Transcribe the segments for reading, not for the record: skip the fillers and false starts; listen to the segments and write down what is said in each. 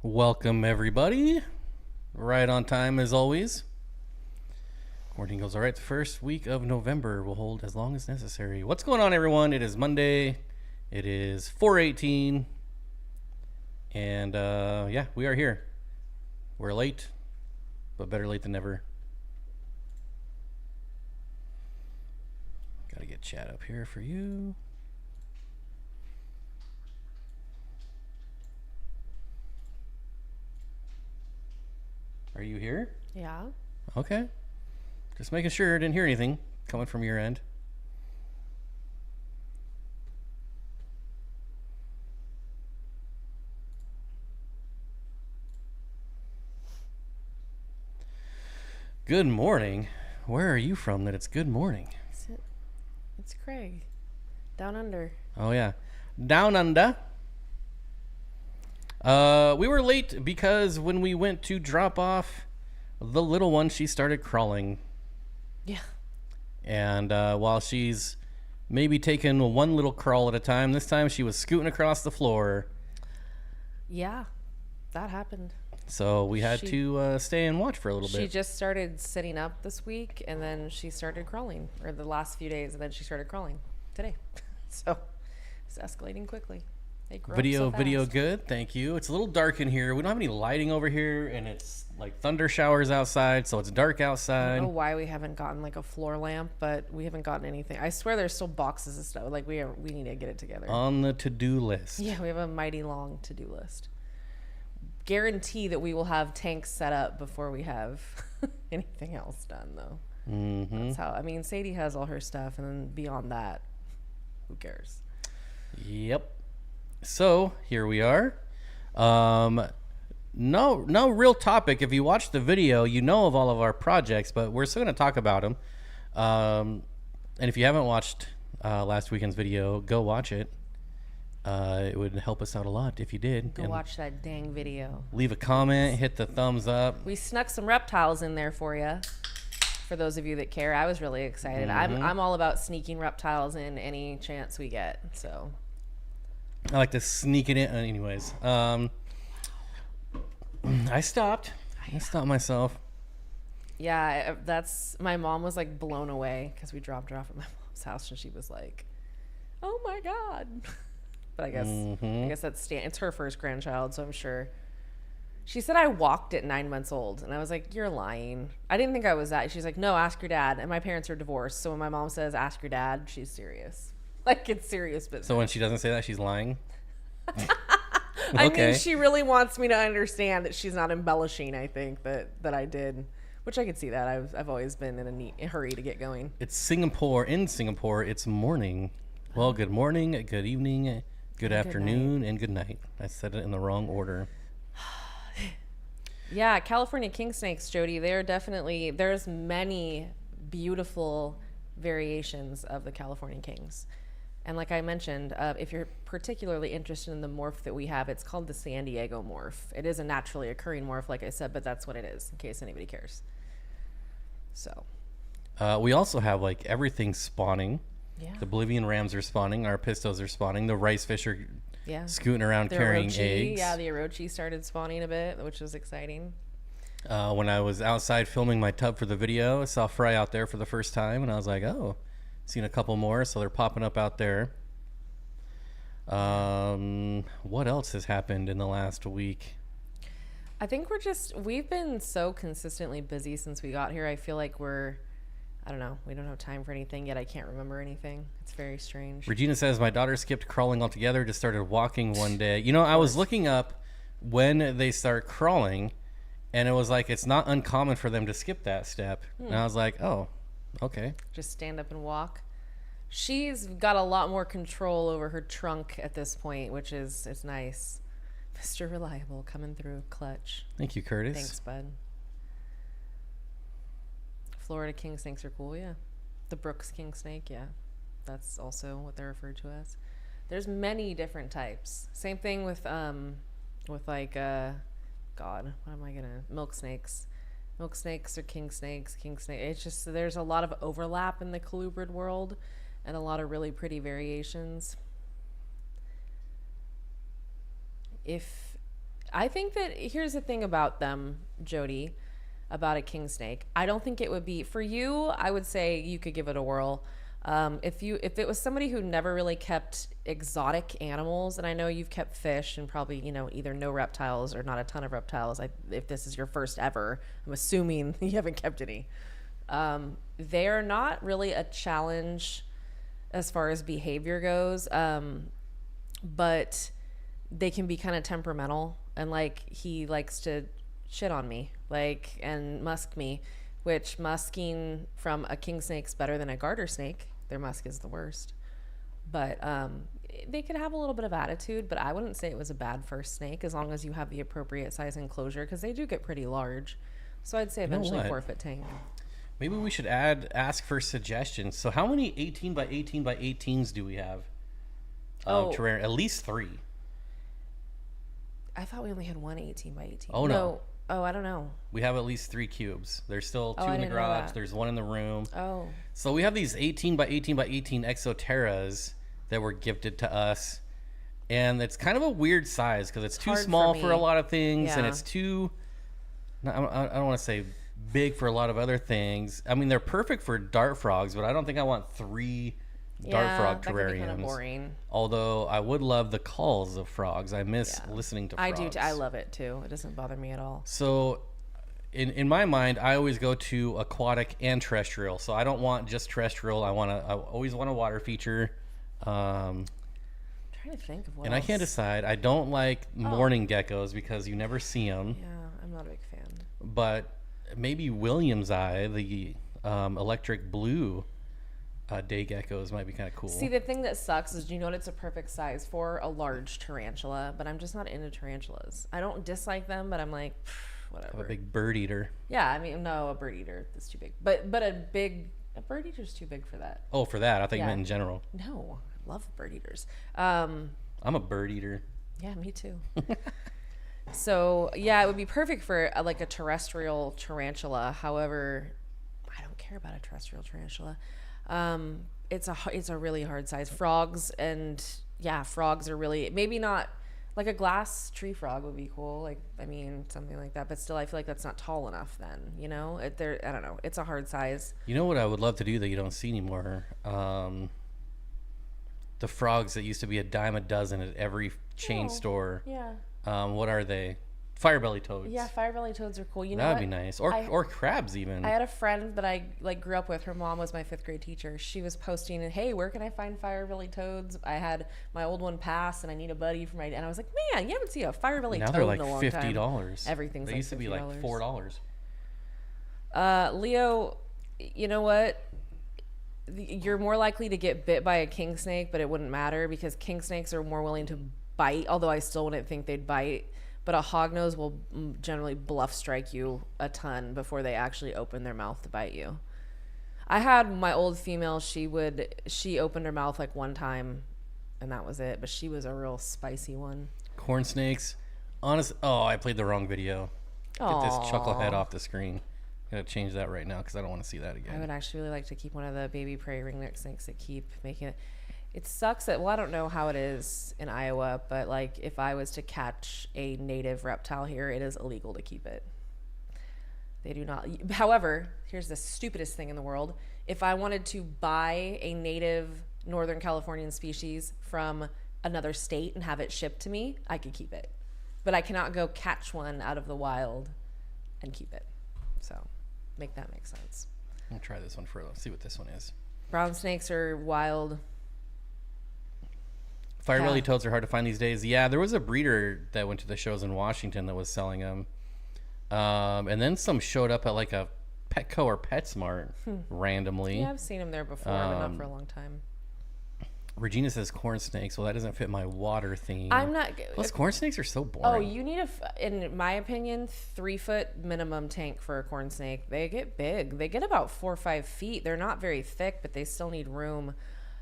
Welcome, everybody. Right on time, as always. Quarantine goes all right. The first week of November will hold as long as necessary. What's going on, everyone? It is Monday. It is 4:18. And, yeah, we are here. We're late, but better late than never. Got to get chat up here for you. Are you here? Yeah. Okay. Just making sure. Didn't hear anything coming from your end. Good morning. Where are you from that it's good morning? It's Craig. Down under. Oh, yeah. Down under. We were late because when we went to drop off the little one, she started crawling. Yeah. And while she's maybe taking one little crawl at a time, this time she was scooting across the floor. Yeah, that happened. So we had to stay and watch for a little bit. She just started sitting up this week, and then she started crawling, or the last few days, and then she started crawling today. So it's escalating quickly. They grow up so Video fast. good. Thank you. It's a little dark in here. We don't have any lighting over here, and it's like thunder showers outside, so it's dark I outside. don't know why we haven't gotten like a floor lamp, but we haven't gotten anything. I swear there's still boxes of stuff. Like we need to get it together. On the to-do list. Yeah, we have a mighty long to-do list. Guarantee that we will have tanks set up before we have anything else done, though. Mm-hmm. That's how. I mean, Sadie has all her stuff, and then beyond that, who cares? Yep. So here we are. No real topic. If you watch the video, you know of all of our projects, but we're still going to talk about them. And if you haven't watched last weekend's video, go watch it. It would help us out a lot if you did. Go watch that dang video. Leave a comment, hit the thumbs up. We snuck some reptiles in there for you. For those of you that care, I was really excited. Mm-hmm. I'm all about sneaking reptiles in any chance we get. So I like to sneak it in. Anyways, I stopped myself. yeah, that's my mom was like blown away because we dropped her off at my mom's house and she was like, "Oh my god." But I guess that's it's her first grandchild, so I'm sure. She said I walked at 9 months old, and I was like, "You're lying." I didn't think I was that. She's like, "No, ask your dad." And my parents are divorced, so when my mom says ask your dad, she's serious. Like it's serious business. So when she doesn't say that, she's lying. I Okay. mean, she really wants me to understand that she's not embellishing. I think that I did, which I could see that. I've always been in a hurry to get going. It's Singapore. In Singapore, it's morning. Well, good morning, good evening, good afternoon, and good night. I said it in the wrong order. Yeah, California king snakes, Jody. There's many beautiful variations of the California kings. And like I mentioned, if you're particularly interested in the morph that we have, it's called the San Diego morph. It is a naturally occurring morph, like I said, but that's what it is, in case anybody cares. So. We also have like everything spawning. Yeah. The Bolivian rams are spawning. Our pistos are spawning. The rice fish are scooting around The carrying Orochi, eggs. yeah, the Orochi started spawning a bit, which was exciting. When I was outside filming my tub for the video, I saw Fry out there for the first time, and I was like, oh, seen a couple more, so they're popping up out there. What else has happened in the last week? I think we've been so consistently busy since we got here. I feel like I don't know, we don't have time for anything, yet I can't remember anything. It's very strange. Regina says, my daughter skipped crawling altogether, just started walking one day. You know, I was looking up when they start crawling, and it was like, it's not uncommon for them to skip that step. And I was like, oh, okay. Just stand up and walk. She's got a lot more control over her trunk at this point, which it's nice. Mr. Reliable coming through clutch. Thank you, Curtis. Thanks, bud. Florida king snakes are cool, yeah. The Brooks king snake, yeah. That's also what they're referred to as. There's many different types. Same thing with like milk snakes. Milk snakes are king snakes. It's just there's a lot of overlap in the colubrid world and a lot of really pretty variations. If I think that here's the thing about them, Jody, about a king snake. I don't think it would be for you. I would say you could give it a whirl. If it was somebody who never really kept exotic animals, and I know you've kept fish and probably, you know, either no reptiles or not a ton of reptiles. If this is your first ever, I'm assuming you haven't kept any. They're not really a challenge as far as behavior goes, but they can be kind of temperamental, and like he likes to shit on me, like, and musk me, which musking from a king snake's better than a garter snake. Their musk is the worst, but they could have a little bit of attitude, but I wouldn't say it was a bad first snake as long as you have the appropriate size enclosure, because they do get pretty large. So I'd say eventually 4-foot tank. Maybe we should ask for suggestions. So how many 18 by 18 by 18s do we have? Terrarium, at least 3. I thought we only had one 18 by 18. Oh, no. Oh, I don't know. We have at least 3 cubes. There's still 2 in the garage. There's 1 in the room. Oh. So we have these 18 by 18 by 18 Exoterras that were gifted to us. And it's kind of a weird size because it's too small for a lot of things. And it's too, I don't want to say big for a lot of other things. I mean, they're perfect for dart frogs, but I don't think I want 3 dart frog terrariums. Kind of boring. Although I would love the calls of frogs. I miss listening to frogs. I do. I love it too. It doesn't bother me at all. So in my mind, I always go to aquatic and terrestrial. So I don't want just terrestrial. I always want a water feature. I'm trying to think of what and else. I can't decide. I don't like morning geckos because you never see them. Yeah, I'm not a big fan. But maybe William's eye, the electric blue day geckos might be kind of cool. See, the thing that sucks is, you know what it's a perfect size for? A large tarantula, but I'm just not into tarantulas. I don't dislike them, but I'm like, whatever. A big bird eater. Yeah, I mean, no, a bird eater is too big. But a bird eater's too big for that. Oh, for that? I thought you meant in general. No, I love bird eaters. I'm a bird eater. Yeah, me too. So, yeah, it would be perfect for like a terrestrial tarantula. However, I don't care about a terrestrial tarantula. It's a really hard size. Frogs are really, maybe not, like a glass tree frog would be cool. Like, I mean, something like that. But still, I feel like that's not tall enough then, you know? I don't know. It's a hard size. You know what I would love to do that you don't see anymore? The frogs that used to be a dime a dozen at every chain store. Yeah. What are they? Firebelly toads. Yeah, firebelly toads are cool. You know that'd be nice. Or crabs even. I had a friend that I grew up with. Her mom was my 5th grade teacher. She was posting, hey, where can I find firebelly toads? I had my old one pass, and I need a buddy for my. And I was like, man, you haven't seen a firebelly toad in a long time. Now they're like $50. Everything's they like used to be like $4. Leo, you know what? You're more likely to get bit by a king snake, but it wouldn't matter because king snakes are more willing to bite. Although I still wouldn't think they'd bite. But a hognose will generally bluff strike you a ton before they actually open their mouth to bite you. I had my old female, she opened her mouth like one time and that was it. But she was a real spicy one. Corn snakes. I played the wrong video. Get this chucklehead off the screen. Gotta change that right now because I don't want to see that again. I would actually really like to keep one of the baby prairie ringneck snakes that keep making it. It sucks that, well, I don't know how it is in Iowa, but like if I was to catch a native reptile here, it is illegal to keep it. They do not. However, here's the stupidest thing in the world. If I wanted to buy a native Northern Californian species from another state and have it shipped to me, I could keep it. But I cannot go catch one out of the wild and keep it. So make that make sense. I'll try this one first. Let's see what this one is. Brown snakes are wild. Firebelly toads are hard to find these days. Yeah, there was a breeder that went to the shows in Washington that was selling them. And then some showed up at like a Petco or PetSmart randomly. Yeah, I've seen them there before, but not for a long time. Regina says corn snakes. Well, that doesn't fit my water theme. I'm not. Plus, corn snakes are so boring. Oh, you need in my opinion, 3-foot minimum tank for a corn snake. They get big. They get about 4 or 5 feet. They're not very thick, but they still need room.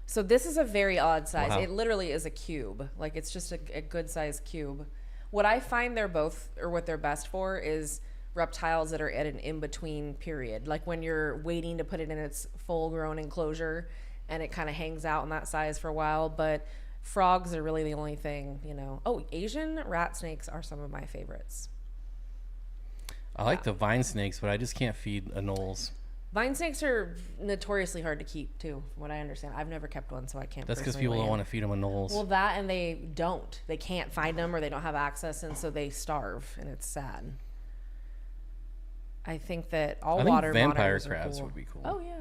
So this is a very odd size. Wow. It literally is a cube. Like it's just a good sized cube. What I find what they're best for is reptiles that are at an in-between period. Like when you're waiting to put it in its full grown enclosure and it kind of hangs out in that size for a while. But Frogs are really the only thing, you know. Oh, Asian rat snakes are some of my favorites. I like the vine snakes, but I just can't feed anoles. Vine snakes are notoriously hard to keep, too, from what I understand. I've never kept one, so I can't. That's because people don't want to feed them anoles. Well, that and they don't. They can't find them or they don't have access, and so they starve, and it's sad. I think that all water vampire monitors crabs are cool. would be cool. Oh, yeah.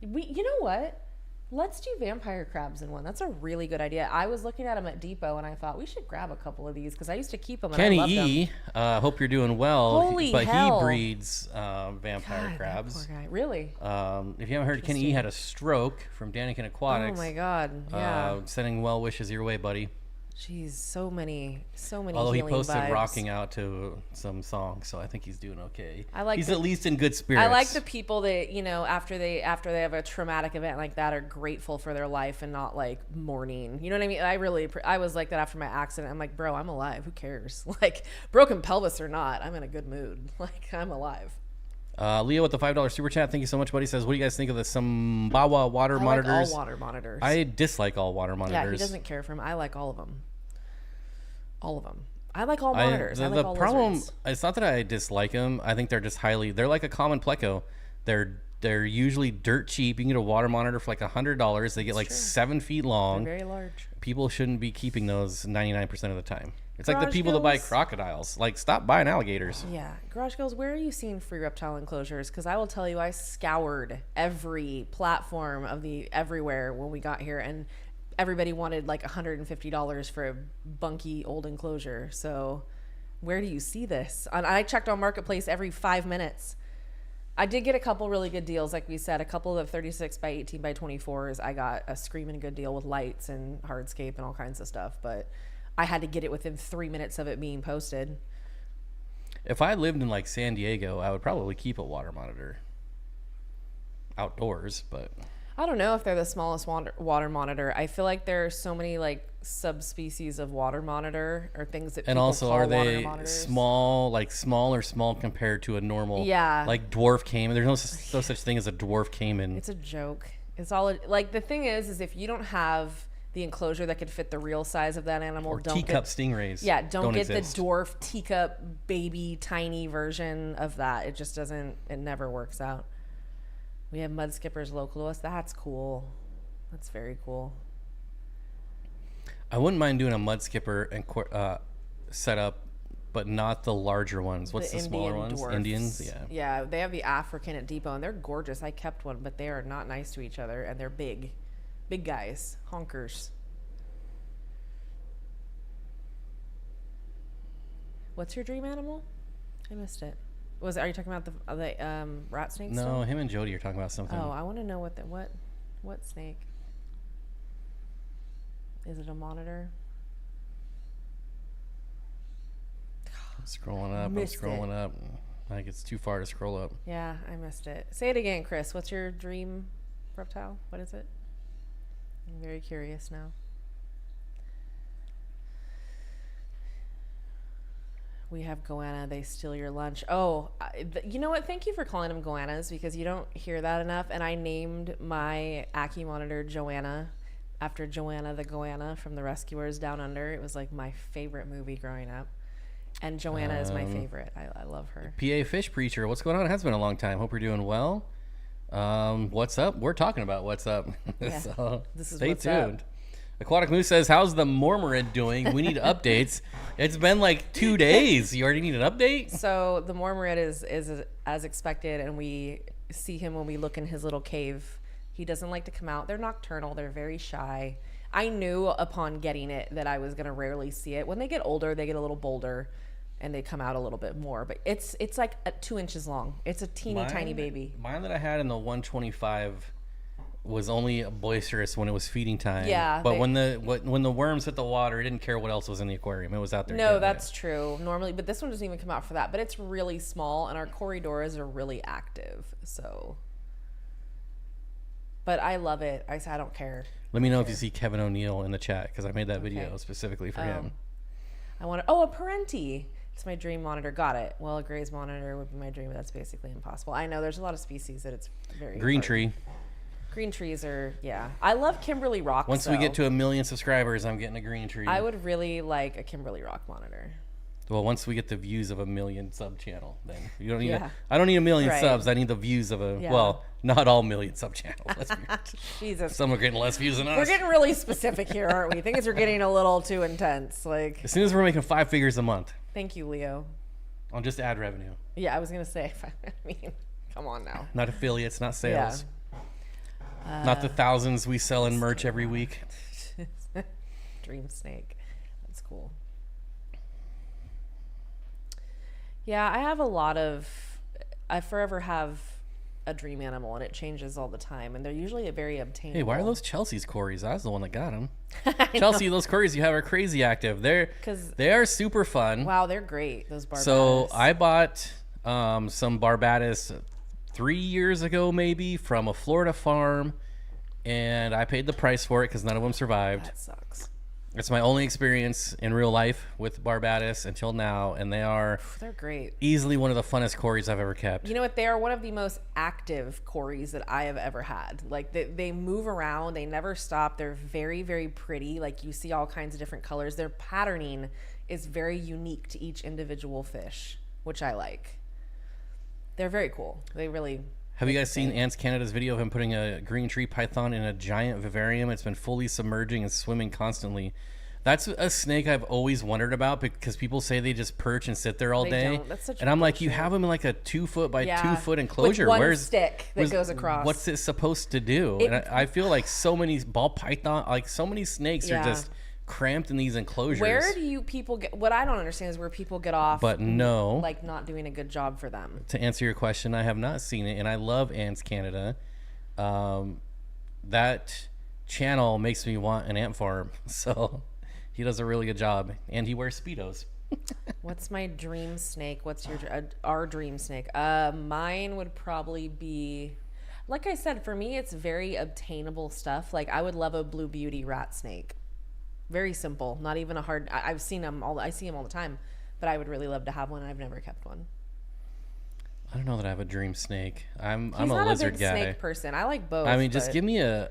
You know what? Let's do vampire crabs in one. That's a really good idea. I was looking at them at Depot, and I thought we should grab a couple of these because I used to keep them, and Kenny I loved E, them. hope you're doing well. Holy but hell. he breeds vampire God, crabs. that poor guy. Really? If you haven't heard, Kenny E had a stroke from Daniken Aquatics. Oh my God! Yeah. Sending well wishes your way, buddy. Jeez, so many. Although he healing posted vibes. rocking out to some songs, so I think he's doing okay. He's the, at least in good spirits. I like the people that, you know, after they have a traumatic event like that, are grateful for their life and not like mourning. You know what I mean? I was like that after my accident. I'm like, bro, I'm alive. Who cares? Like, broken pelvis or not, I'm in a good mood. Like, I'm alive. Leo with the $5 super chat. Thank you so much, buddy. Says, what do you guys think of the Sumbawa water monitors? I like all water monitors. I dislike all water monitors. Yeah, he doesn't care for them. I like all of them. All of them. I like all monitors. I like the all problem, lizards. it's not that I dislike them. I think they're just they're like a common pleco. They're usually dirt cheap. You can get a water monitor for like $100. They get like 7 feet long. They're very large. People shouldn't be keeping those 99% of the time. It's like the people that buy crocodiles. Like, stop buying alligators. Yeah. Garage Girls, where are you seeing free reptile enclosures? Because I will tell you, I scoured every platform of everywhere when we got here, and everybody wanted like $150 for a bunky old enclosure. So where do you see this? And I checked on Marketplace every 5 minutes. I did get a couple really good deals. Like we said, a couple of 36 by 18 by 24s. I got a screaming good deal with lights and hardscape and all kinds of stuff. But I had to get it within 3 minutes of it being posted. If I lived in like San Diego, I would probably keep a water monitor outdoors, but I don't know if they're the smallest water monitor. I feel like there are so many like subspecies of water monitor or things that and people also call are water they monitors. small compared to a normal like dwarf caiman? There's no such thing as a dwarf caiman. It's a joke. It's all like the thing is if you don't have the enclosure that could fit the real size of that animal, or teacup stingrays. Yeah, don't get exist. the dwarf teacup baby tiny version of that. It just doesn't. It never works out. We have mud skippers local to us. That's cool. That's very cool. I wouldn't mind doing a mud skipper and setup, but not the larger ones. What's the smaller ones? Dwarfs. Indians, yeah. Yeah, they have the African at Depot, and they're gorgeous. I kept one, but they are not nice to each other, and they're big guys, honkers. What's your dream animal? I missed it. Are you talking about the rat snake? No, still? him and Jody are talking about something. Oh, I want to know what snake. Is it a monitor? I'm scrolling up. Like it's too far to scroll up. Yeah, I missed it. Say it again, Chris. What's your dream reptile? What is it? I'm very curious now. We have goanna. They steal your lunch. Oh, you know what? Thank you for calling them goannas because you don't hear that enough. And I named my Ackie monitor Joanna after Joanna the goanna from The Rescuers Down Under. It was like my favorite movie growing up. And Joanna is my favorite. I love her. PA Fish Preacher, what's going on? It has been a long time. Hope you're doing well. What's up? We're talking about what's up. Yeah, So this is stay what's tuned. up. Aquatic Moose says, how's the Mormorid doing? We need updates. It's been like 2 days. You already need an update? So the Mormorid is as expected, and we see him when we look in his little cave. He doesn't like to come out. They're nocturnal. They're very shy. I knew upon getting it that I was going to rarely see it. When they get older, they get a little bolder, and they come out a little bit more. But it's like 2 inches long. It's a tiny baby. Mine that I had in the 125 was only boisterous when it was feeding time. Yeah, but when the worms hit the water, it didn't care what else was in the aquarium. It was out there. No, that's true. Normally, but this one doesn't even come out for that. But it's really small, and our corridoras are really active. So, but I love it. I don't care. Let me know if you see Kevin O'Neill in the chat because I made that video specifically for him. I want to. Oh, a Parenti. It's my dream monitor. Got it. Well, a Gray's monitor would be my dream, but that's basically impossible. I know there's a lot of species that it's very Green hard. tree. Green trees are, yeah. I love Kimberly Rock. Once we get to 1 million subscribers, I'm getting a green tree. I would really like a Kimberly Rock monitor. Well, once we get the views of 1 million sub channel, then you don't need. I don't need 1 million subs. I need the views of a. Yeah. Well, not all million sub channels. Let's be Jesus. Some are getting less views than us. We're getting really specific here, aren't we? Things are getting a little too intense. Like as soon as we're making 5 figures a month. Thank you, Leo. On just ad revenue. Yeah, I was gonna say. I mean, come on now. Not affiliates, not sales. Not the thousands we sell in merch every week. Dream snake. That's cool. Yeah, I have a lot of. I forever have a dream animal, and it changes all the time, and they're usually a very obtainable. Hey, why are those Chelsea's Corys? I was the one that got them. Chelsea, those Corys you have are crazy active. They are super fun. Wow, they're great. Those Barbados. So I bought some Barbados 3 years ago, maybe from a Florida farm, and I paid the price for it because none of them survived. That sucks. It's my only experience in real life with Barbados until now, and they're great. Easily one of the funnest Corys I've ever kept. You know what? They are one of the most active Corys that I have ever had. Like they move around, they never stop. They're very, very pretty. Like you see all kinds of different colors. Their patterning is very unique to each individual fish, which I like. They're very cool. They really. Have you guys seen Ants Canada's video of him putting a green tree python in a giant vivarium? It's been fully submerging and swimming constantly. That's a snake I've always wondered about because people say they just perch and sit there all day. That's such and I'm like, you have them in like a 2 foot by 2 foot enclosure. With one stick that goes across. What's it supposed to do? And I feel like so many ball python, like so many snakes are just cramped in these enclosures. Where do you people get? What I don't understand is where people get off. But no, like not doing a good job for them. To answer your question, I have not seen it, and I love Ants Canada. That channel makes me want an ant farm, so he does a really good job, and he wears Speedos. What's my dream snake? What's our dream snake? Mine would probably be, like I said, for me, it's very obtainable stuff. Like I would love a blue beauty rat snake. Very simple, not even a hard. I've seen them all. I see them all the time, but I would really love to have one. I've never kept one. I don't know that I have a dream snake. I'm a not lizard a big guy. Snake person. I like both. I mean, just give me a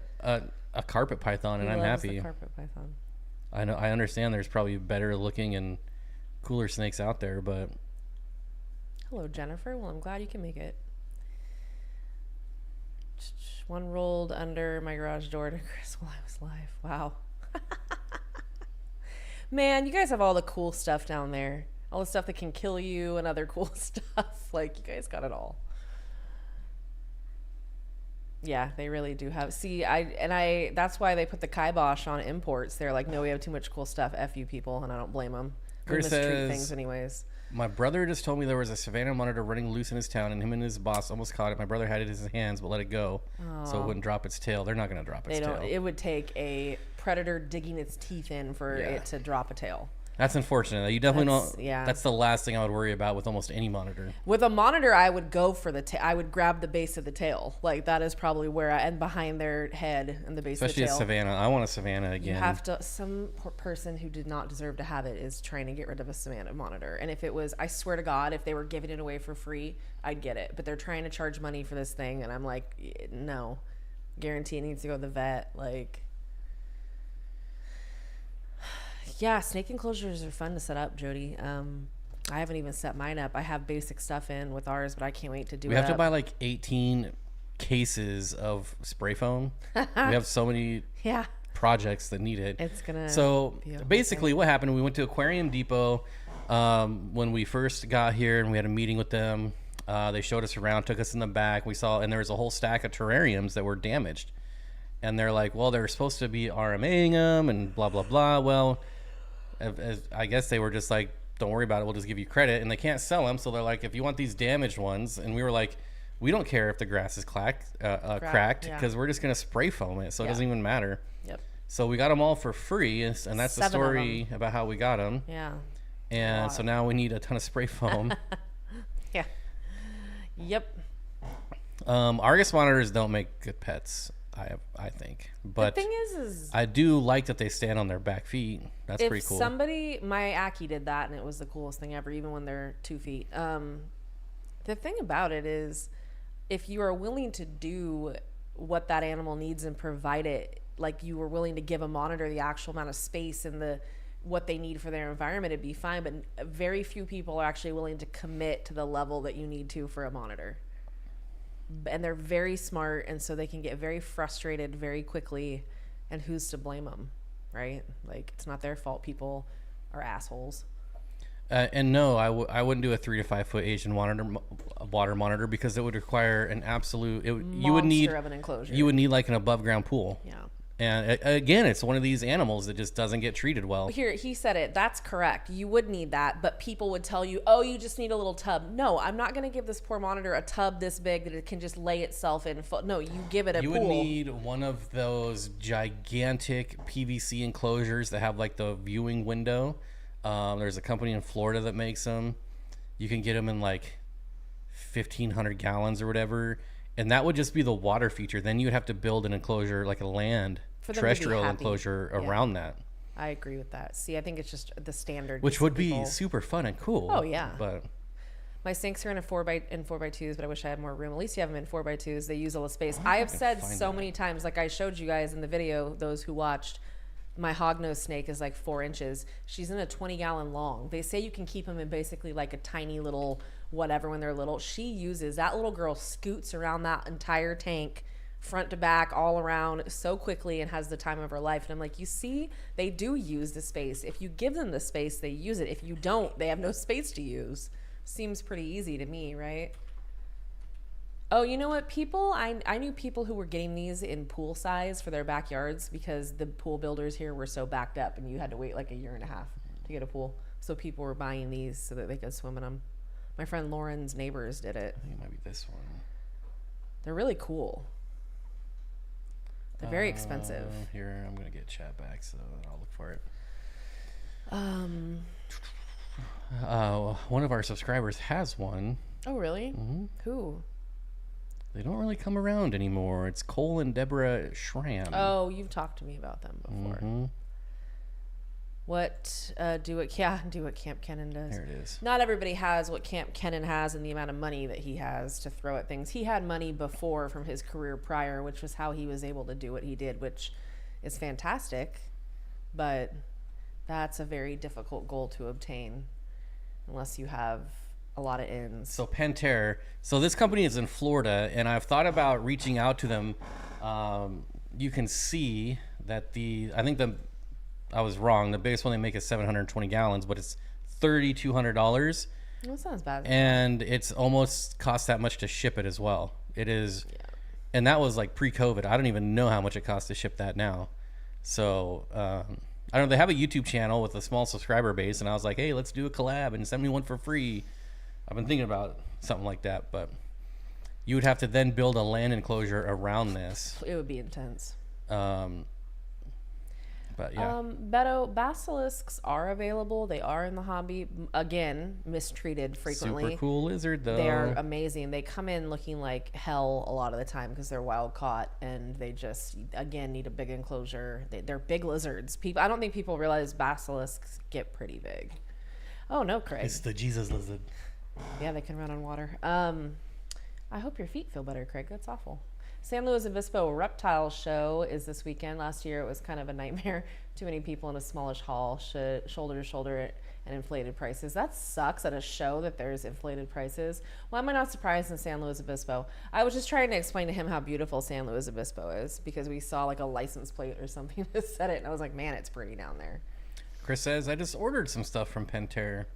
carpet python and I'm happy. The carpet python. I know. I understand. There's probably better looking and cooler snakes out there, but. Hello, Jennifer. Well, I'm glad you can make it. One rolled under my garage door to Chris while I was live. Wow. Man, you guys have all the cool stuff down there. All the stuff that can kill you and other cool stuff. Like, you guys got it all. Yeah, they really do have. See, that's why they put the kibosh on imports. They're like, no, we have too much cool stuff. F you people, and I don't blame them. We mistreat things anyways. My brother just told me there was a Savannah monitor running loose in his town, and him and his boss almost caught it. My brother had it in his hands, but let it go so it wouldn't drop its tail. They're not going to drop its tail. It would take a predator digging its teeth in for it to drop a tail. That's unfortunate. You definitely don't. Yeah. That's the last thing I would worry about with almost any monitor. With a monitor, I would go for I would grab the base of the tail. Like that is probably where and behind their head and the base Especially of the tail. Especially a Savannah. I want a Savannah again. You have to. Some person who did not deserve to have it is trying to get rid of a Savannah monitor. And if it was, I swear to God, if they were giving it away for free, I'd get it. But they're trying to charge money for this thing, and I'm like, no, guarantee it needs to go to the vet. Like. Yeah, snake enclosures are fun to set up, Jody. I haven't even set mine up. I have basic stuff in with ours, but I can't wait to do it. We have to buy like 18 cases of spray foam. We have so many projects that need it. It's gonna. So basically, what happened? We went to Aquarium Depot when we first got here, and we had a meeting with them. They showed us around, took us in the back. We saw, and there was a whole stack of terrariums that were damaged. And they're like, well, they're supposed to be RMAing them and blah, blah, blah. Well, I guess they were just like, don't worry about it. We'll just give you credit. And they can't sell them. So they're like, if you want these damaged ones. And we were like, we don't care if the grass is cracked because we're just going to spray foam it. So it doesn't even matter. Yep. So we got them all for free. And that's the story about how we got them. Yeah. And so now we need a ton of spray foam. Yeah. Yep. Argus monitors don't make good pets. I think, but the thing is I do like that they stand on their back feet. That's pretty cool. My Aki did that, and it was the coolest thing ever, even when they're 2 feet. The thing about it is, if you are willing to do what that animal needs and provide it. Like you were willing to give a monitor the actual amount of space and what they need for their environment, it'd be fine. But very few people are actually willing to commit to the level that you need to for a monitor. And they're very smart, and so they can get very frustrated very quickly. And who's to blame them, right? Like, it's not their fault. People are assholes. And no, I wouldn't do a 3 to 5 foot Asian water monitor because it would require an absolute. You would need of an enclosure. You would need like an above ground pool. Yeah. And again, it's one of these animals that just doesn't get treated well. Here, he said it. That's correct. You would need that, but people would tell you, oh, you just need a little tub. No, I'm not going to give this poor monitor a tub this big that it can just lay itself in. No, you give it a pool. You would need one of those gigantic PVC enclosures that have like the viewing window. There's a company in Florida that makes them. You can get them in like 1,500 gallons or whatever. And that would just be the water feature. Then you'd have to build an enclosure, like a land terrestrial enclosure around that. I agree with that. See, I think it's just the standard. Which would be super fun and cool. Oh, yeah. But my sinks are in 4x2s, but I wish I had more room. At least you have them in 4x2s. They use all the space. I have said so many times, like I showed you guys in the video, those who watched, my hognose snake is like 4 inches. She's in a 20-gallon long. They say you can keep them in basically like a tiny little whatever when they're little. She uses, that little girl scoots around that entire tank, front to back, all around so quickly, and has the time of her life. And I'm like, you see, they do use the space. If you give them the space, they use it. If you don't, they have no space to use. Seems pretty easy to me, right? Oh, you know what? People, I knew people who were getting these in pool size for their backyards because the pool builders here were so backed up and you had to wait like a year and a half to get a pool. So people were buying these so that they could swim in them. My friend Lauren's neighbors did it. I think it might be this one. They're really cool. They're very expensive. Here, I'm going to get chat back, so I'll look for it. One of our subscribers has one. Oh, really? Mm-hmm. Who? They don't really come around anymore. It's Cole and Deborah Schramm. Oh, you've talked to me about them before. Mm-hmm. Do what Camp Kennan does. There it is. Not everybody has what Camp Kennan has and the amount of money that he has to throw at things. He had money before from his career prior, which was how he was able to do what he did, which is fantastic. But that's a very difficult goal to obtain unless you have a lot of ins. So Pentair. So this company is in Florida, and I've thought about reaching out to them. You can see that I was wrong. The biggest one they make is 720 gallons, but it's $3,200. That sounds bad. And it's almost cost that much to ship it as well. It is, yeah. And that was like pre-COVID. I don't even know how much it costs to ship that now. So I don't know. They have a YouTube channel with a small subscriber base, and I was like, hey, let's do a collab and send me one for free. I've been thinking about something like that, but you would have to then build a land enclosure around this. It would be intense. But yeah. Beto, basilisks are available. They are in the hobby. Again, mistreated frequently. Super cool lizard, though. They're amazing. They come in looking like hell a lot of the time because they're wild caught, and they just, again, need a big enclosure. They're big lizards. I don't think people realize basilisks get pretty big. Oh, no, Craig. It's the Jesus lizard. Yeah, they can run on water. I hope your feet feel better, Craig. That's awful. San Luis Obispo Reptile Show is this weekend. Last year it was kind of a nightmare. Too many people in a smallish hall, shoulder to shoulder, and inflated prices. That sucks at a show that there's inflated prices. Why am I not surprised in San Luis Obispo? I was just trying to explain to him how beautiful San Luis Obispo is because we saw like a license plate or something that said it, and I was like, man, it's pretty down there. Chris says, I just ordered some stuff from Pentair.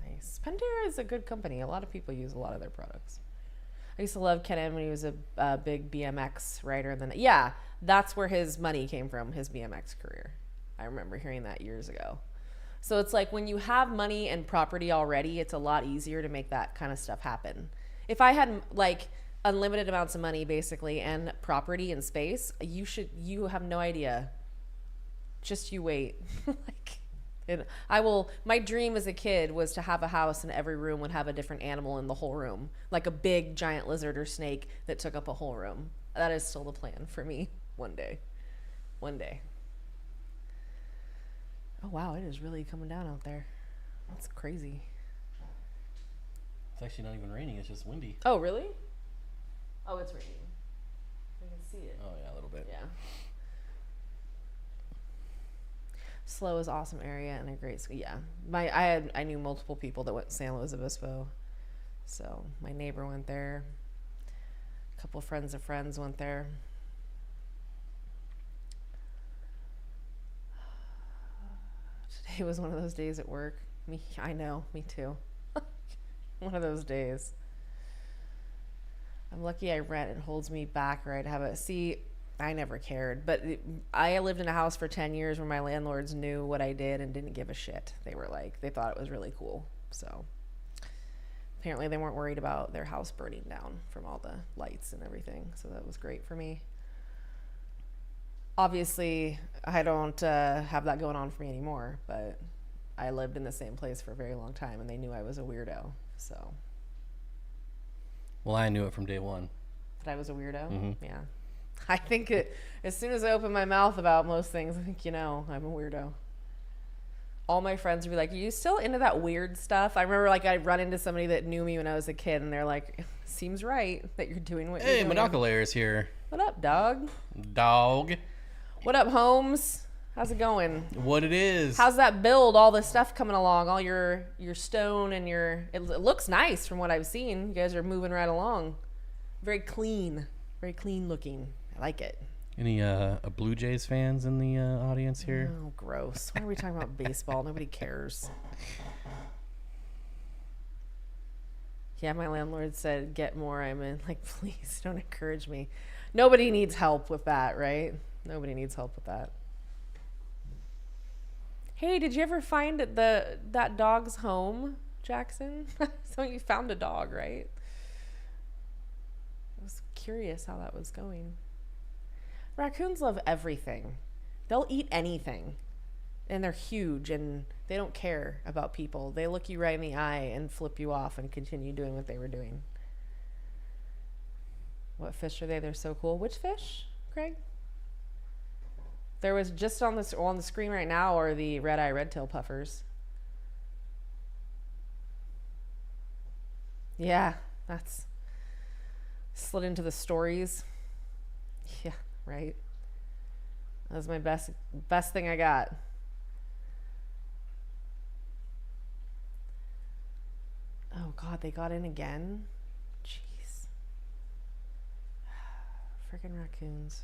Nice. Pentair is a good company. A lot of people use a lot of their products. I used to love Ken when he was a big BMX rider. And then, yeah, that's where his money came from, his BMX career. I remember hearing that years ago. So it's like when you have money and property already, it's a lot easier to make that kind of stuff happen. If I had like unlimited amounts of money basically and property and space, you have no idea. Just you wait. My dream as a kid was to have a house and every room would have a different animal in the whole room, like a big giant lizard or snake that took up a whole room. That is still the plan for me one day. Oh wow, it is really coming down out there. That's crazy. It's actually not even raining, it's just windy. Oh really? Oh, it's raining. I can see it. Oh yeah, a little bit. Yeah. Slow is awesome area and a great school. Yeah, I knew multiple people that went to San Luis Obispo, so my neighbor went there. A couple of friends went there. Today was one of those days at work. I know, me too. One of those days. I'm lucky I rent. It holds me back, right? I never cared, but I lived in a house for 10 years where my landlords knew what I did and didn't give a shit. They thought it was really cool. So apparently they weren't worried about their house burning down from all the lights and everything. So that was great for me. Obviously, I don't have that going on for me anymore, but I lived in the same place for a very long time and they knew I was a weirdo. So. Well, I knew it from day one. That I was a weirdo? Mm-hmm. Yeah. I think as soon as I open my mouth about most things, I think, I'm a weirdo. All my friends would be like, are you still into that weird stuff? I remember I'd run into somebody that knew me when I was a kid and they're like, seems right that you're doing what you're doing. Hey, Monoculaire is here. What up, dog? Dog. What up, Holmes? How's it going? What it is. How's that build? All the stuff coming along, all your stone and it looks nice from what I've seen. You guys are moving right along. Very clean looking. I like it. Any Blue Jays fans in the audience here? Oh, gross. Why are we talking about baseball? Nobody cares. Yeah, my landlord said, get more. I'm in. Please don't encourage me. Nobody needs help with that, right? Nobody needs help with that. Hey, did you ever find that dog's home, Jackson? So you found a dog, right? I was curious how that was going. Raccoons love everything. They'll eat anything. And they're huge and they don't care about people. They look you right in the eye and flip you off and continue doing what they were doing. What fish are they? They're so cool. Which fish, Craig? There was just on the screen right now are the red-eye red-tail puffers. Yeah, that's slid into the stories. Yeah, right. That was my best thing I got. Oh God, they got in again. Jeez. Freaking raccoons.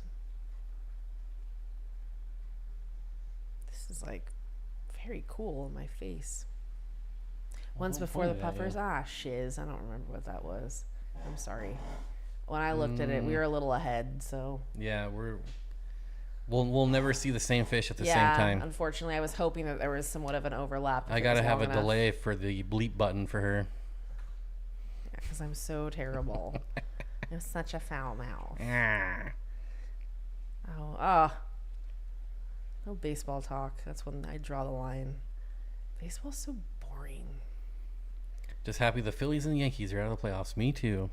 This is very cool in my face. Once before the puffers. Shiz. I don't remember what that was. I'm sorry. When I looked at it, we were a little ahead, so. Yeah, we'll never see the same fish at the same time. Unfortunately, I was hoping that there was somewhat of an overlap. I gotta have a delay for the bleep button for her. Yeah, because I'm so terrible. I'm such a foul mouth. No baseball talk. That's when I draw the line. Baseball's so boring. Just happy the Phillies and the Yankees are out of the playoffs. Me too.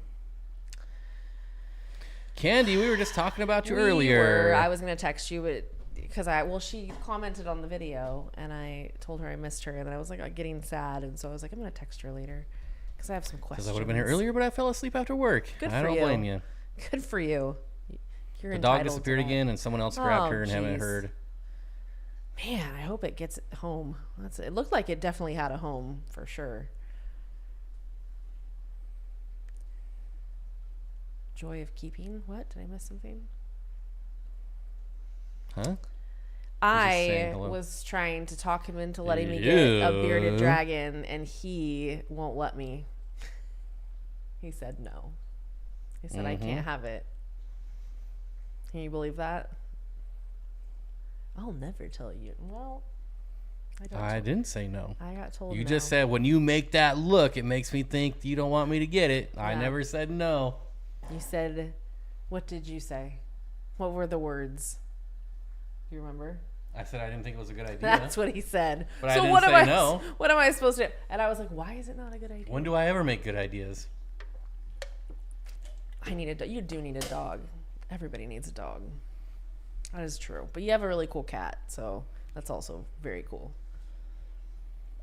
Candy, we were just talking about you earlier. I was going to text you, but because she commented on the video and I told her I missed her and then I was getting sad. And so I was like, I'm going to text her later because I have some questions. Because I would have been here earlier, but I fell asleep after work. Good for you. I don't blame you. Good for you. The dog disappeared again and someone else grabbed her and haven't heard. Man, I hope it gets home. It looked like it definitely had a home for sure. Joy of keeping? What? Did I miss something? Huh? I was trying to talk him into letting me get a bearded dragon, and he won't let me. He said no. He said, I can't have it. Can you believe that? I'll never tell you. Well, I didn't say no. I got told You no. just said, when you make that look, it makes me think you don't want me to get it. Yeah. I never said no. You said, what did you say? What were the words? Do you remember? I said I didn't think it was a good idea. That's what he said. But so I didn't say no. What am I supposed to do? And I was like, why is it not a good idea? When do I ever make good ideas? You do need a dog. Everybody needs a dog. That is true. But you have a really cool cat, so that's also very cool.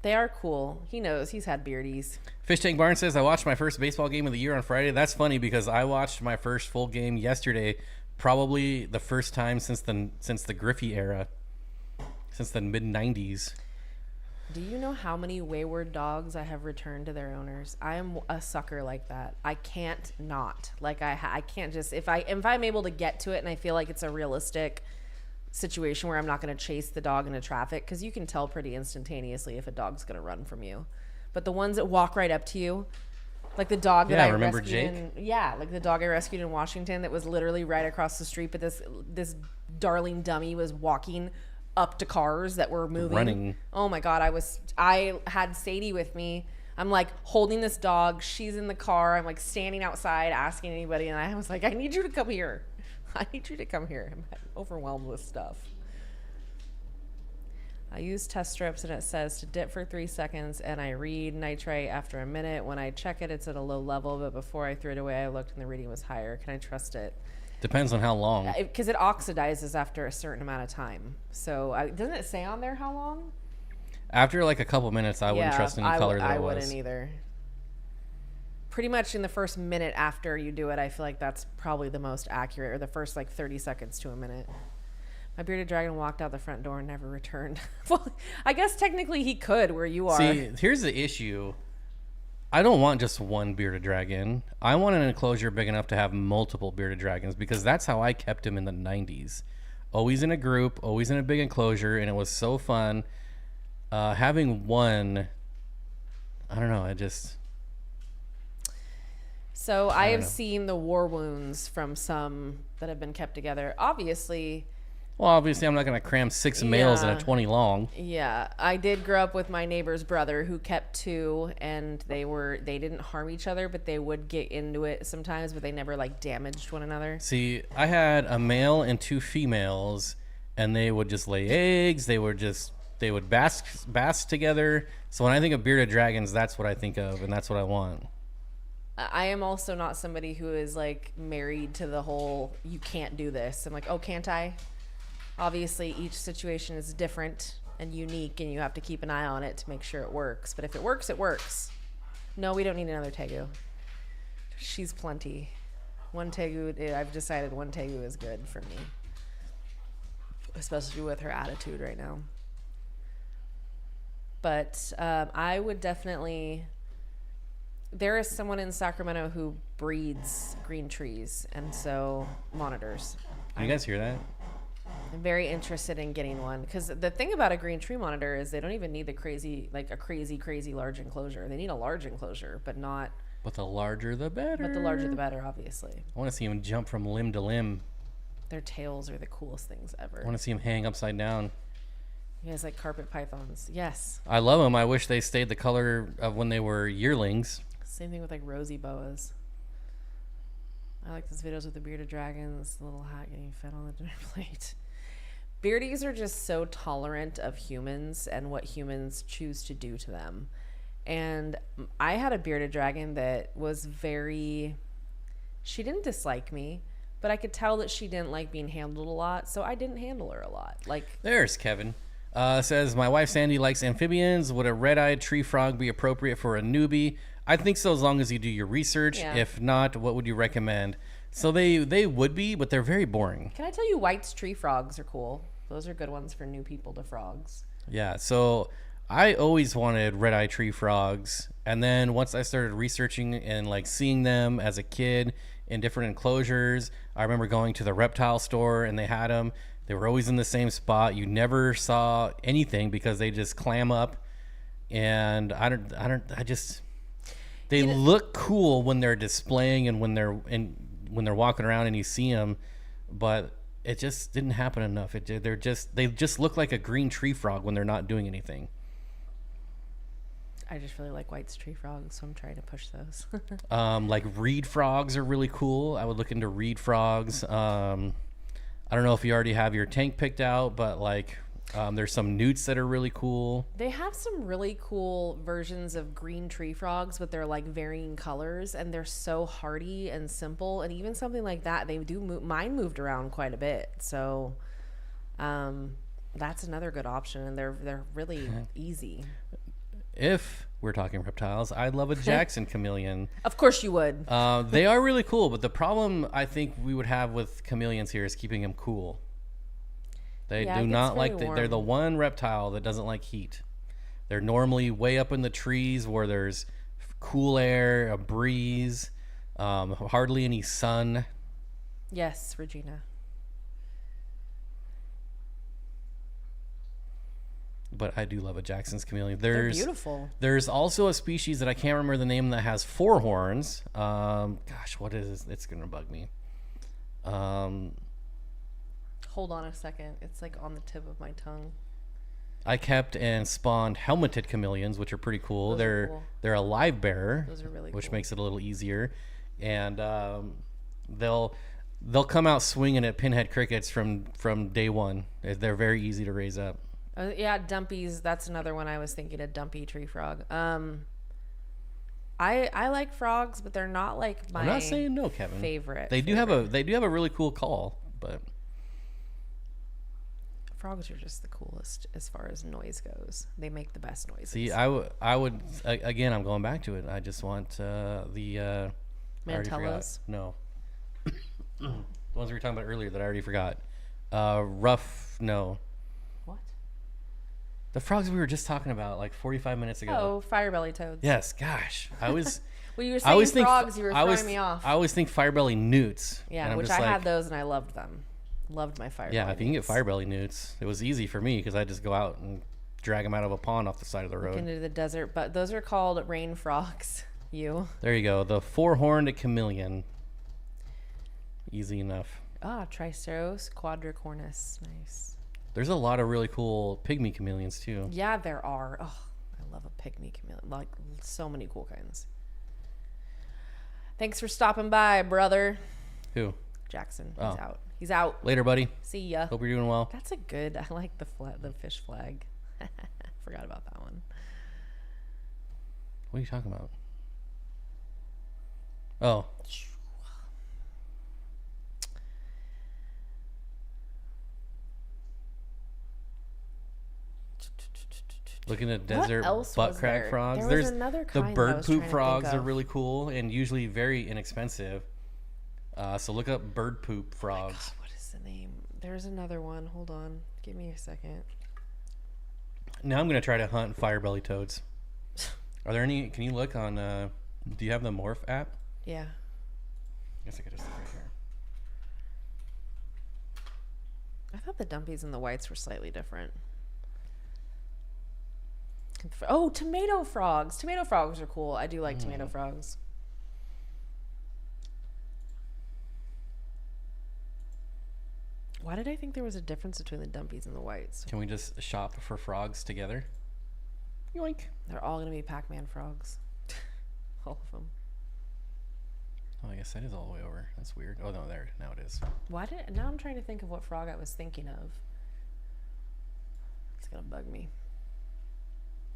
They are cool. He knows. He's had beardies. Fish Tank Barn says, I watched my first baseball game of the year on Friday. That's funny because I watched my first full game yesterday, probably the first time since the Griffey era, since the mid-90s. Do you know how many wayward dogs I have returned to their owners? I am a sucker like that. I can't not. Like I can't just if I'm able to get to it and I feel like it's a realistic situation where I'm not going to chase the dog into traffic, because you can tell pretty instantaneously if a dog's going to run from you. But the ones that walk right up to you, like the dog that I remember rescued Jake? like the dog I rescued in Washington that was literally right across the street, but this darling dummy was walking up to cars that were moving. Running. Oh my God, I had Sadie with me. I'm like holding this dog. She's in the car. I'm like standing outside asking anybody, and I was like, I need you to come here. I need you to come here. I'm overwhelmed with stuff. I use test strips and it says to dip for 3 seconds, and I read nitrite after a minute. When I check it, it's at a low level, but before I threw it away, I looked and the reading was higher. Can I trust it? Depends on how long. Because it oxidizes after a certain amount of time. So doesn't it say on there how long? After like a couple minutes, I wouldn't trust any color that it was. I wouldn't either. Pretty much in the first minute after you do it, I feel like that's probably the most accurate, or the first like 30 seconds to a minute. My bearded dragon walked out the front door and never returned. Well, I guess technically he could where you are. See, here's the issue. I don't want just one bearded dragon. I want an enclosure big enough to have multiple bearded dragons, because that's how I kept him in the 90s. Always in a group, always in a big enclosure, and it was so fun. Having one, I don't know, So I have seen the war wounds from some that have been kept together. Obviously, I'm not going to cram 6 males and a 20 long. Yeah, I did grow up with my neighbor's brother who kept 2, and they didn't harm each other, but they would get into it sometimes, but they never like damaged one another. See, I had a male and 2 females, and they would just lay eggs. They would bask together. So when I think of bearded dragons, that's what I think of, and that's what I want. I am also not somebody who is like married to the whole you can't do this. I'm like, oh, can't I? Obviously, each situation is different and unique, and you have to keep an eye on it to make sure it works. But if it works, it works. No, we don't need another tegu. She's plenty. One tegu, I've decided one tegu is good for me, especially with her attitude right now. But I would definitely... There is someone in Sacramento who breeds green trees, and so monitors. You guys hear that? I'm very interested in getting one, because the thing about a green tree monitor is they don't even need a crazy large enclosure. They need a large enclosure, but not. But the larger the better. But the larger the better, obviously. I want to see them jump from limb to limb. Their tails are the coolest things ever. I want to see them hang upside down. You guys like carpet pythons? Yes. I love them. I wish they stayed the color of when they were yearlings. Same thing with like rosy boas. I like those videos with the bearded dragons, the little hat getting fed on the dinner plate. Beardies are just so tolerant of humans and what humans choose to do to them. And I had a bearded dragon that was she didn't dislike me, but I could tell that she didn't like being handled a lot, so I didn't handle her a lot. There's Kevin. Says, my wife Sandy likes amphibians. Would a red-eyed tree frog be appropriate for a newbie? I think so, as long as you do your research. Yeah. If not, what would you recommend? So they would be, but they're very boring. Can I tell you, White's tree frogs are cool. Those are good ones for new people to frogs. Yeah, so I always wanted red-eye tree frogs, and then once I started researching and like seeing them as a kid in different enclosures, I remember going to the Reptile store and they had them. They were always in the same spot. You never saw anything because they just clam up, and they look cool when they're displaying and when they're walking around and you see them, but it just didn't happen enough. They just look like a green tree frog when they're not doing anything. I just really like White's tree frogs, so I'm trying to push those. Like reed frogs are really cool. I would look into reed frogs. I don't know if you already have your tank picked out, but there's some newts that are really cool. They have some really cool versions of green tree frogs, but they're like varying colors, and they're so hardy and simple. And even something like that, they do mine moved around quite a bit. So that's another good option, and they're really easy. if we're talking reptiles, I'd love a Jackson chameleon. Of course you would. They are really cool, but the problem I think we would have with chameleons here is keeping them cool. They do not like they're the one reptile that doesn't like heat. They're normally way up in the trees where there's cool air, a breeze, hardly any sun. Yes, Regina. But I do love a Jackson's chameleon. They're beautiful. There's also a species that I can't remember the name that has 4 horns. Gosh, what is it? It's gonna bug me. Hold on a second. It's like on the tip of my tongue. I kept and spawned helmeted chameleons, which are pretty cool. They're a live bearer. Those are really which cool. makes it a little easier, and they'll come out swinging at pinhead crickets from day one. They're very easy to raise up. Yeah, dumpies. That's another one I was thinking. A dumpy tree frog. I like frogs, but they're not like my. I'm not saying no, Kevin. Favorite. They do have a really cool call, but frogs are just the coolest as far as noise goes. They make the best noises. see, I would again. I'm going back to it. I just want the Mantellas. No, the ones we were talking about earlier that I already forgot. Rough. No. What? The frogs we were just talking about like 45 minutes ago. Oh, firebelly toads. Yes, gosh. I was Well, you were saying frogs, you were throwing me off. I always think firebelly newts. Yeah, which I had those and I loved them. Loved my firebelly. Yeah, if you can get firebelly newts, it was easy for me because I just go out and drag them out of a pond off the side of the road. Into the desert, but those are called rain frogs. There you go. The 4-horned chameleon. Easy enough. Ah, Triceros quadricornis. Nice. There's a lot of really cool pygmy chameleons too. Yeah, there are. Oh, I love a pygmy chameleon. Like so many cool kinds. Thanks for stopping by, brother. Who? Jackson. He's out. He's out. Later, buddy. See ya. Hope you're doing well. That's a good. I like the fish flag. Forgot about that one. What are you talking about? Oh. Looking at desert butt crack frogs. There's another kind the bird poop frogs of. are really cool and usually very inexpensive. So look up bird poop frogs. God, what is the name? There's another one. Hold on. Give me a second. Now I'm gonna try to hunt firebelly toads. Are there any? Can you look on? Do you have the Morph app? Yeah. I guess I could just look right here. I thought the dumpies and the whites were slightly different. Oh, tomato frogs. Tomato frogs are cool. I do like tomato frogs. Why did I think there was a difference between the dumpies and the whites? Can we just shop for frogs together? Yoink. They're all going to be Pac-Man frogs. All of them. Oh, I guess that is all the way over. That's weird. Oh, no, there. Now it is. Now I'm trying to think of what frog I was thinking of. It's going to bug me.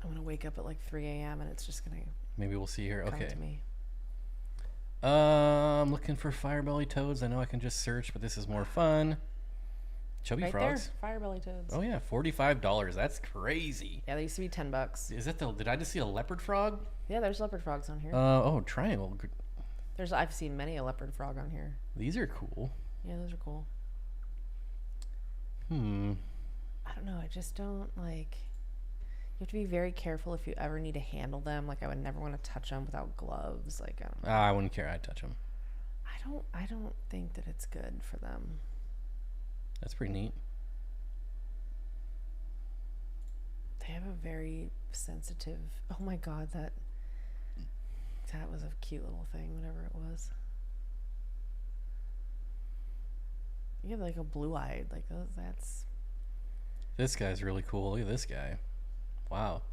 I'm going to wake up at like 3 a.m. and it's just going to Maybe we'll see here. Okay. to me. I'm looking for firebelly toads. I know I can just search, but this is more fun. Chubby Right frogs. there. Firebelly toads. Oh yeah, $45. That's crazy. Yeah, they used to be $10. Is that did I just see a leopard frog? Yeah, there's leopard frogs on here. Oh, triangle. I've seen many a leopard frog on here. These are cool. Yeah, those are cool. I don't know. I just don't like. You have to be very careful if you ever need to handle them. Like I would never want to touch them without gloves. Like I don't know. I wouldn't care. I'd touch them. I don't think that it's good for them. That's pretty neat. They have a very sensitive. Oh my god, that was a cute little thing. Whatever it was. You have like a blue-eyed like those. That's. This guy's really cool. Look at this guy. Wow.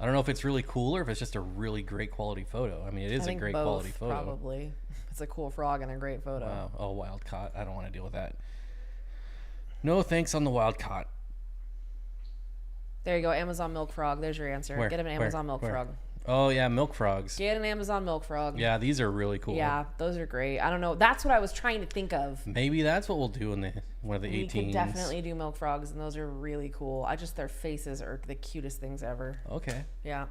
I don't know if it's really cool or if it's just a really great quality photo. I mean, it is a great quality photo. Probably. It's a cool frog and a great photo. Wow. Oh, wild caught. I don't want to deal with that. No thanks on the wild caught. There you go. Amazon milk frog. There's your answer. Where? Get him an Amazon milk frog. Oh yeah, milk frogs. Get an Amazon milk frog. Yeah, these are really cool. Yeah, those are great. I don't know. That's what I was trying to think of. Maybe that's what we'll do in one of the 18s. We could definitely do milk frogs, and those are really cool. Their faces are the cutest things ever. Okay. Yeah.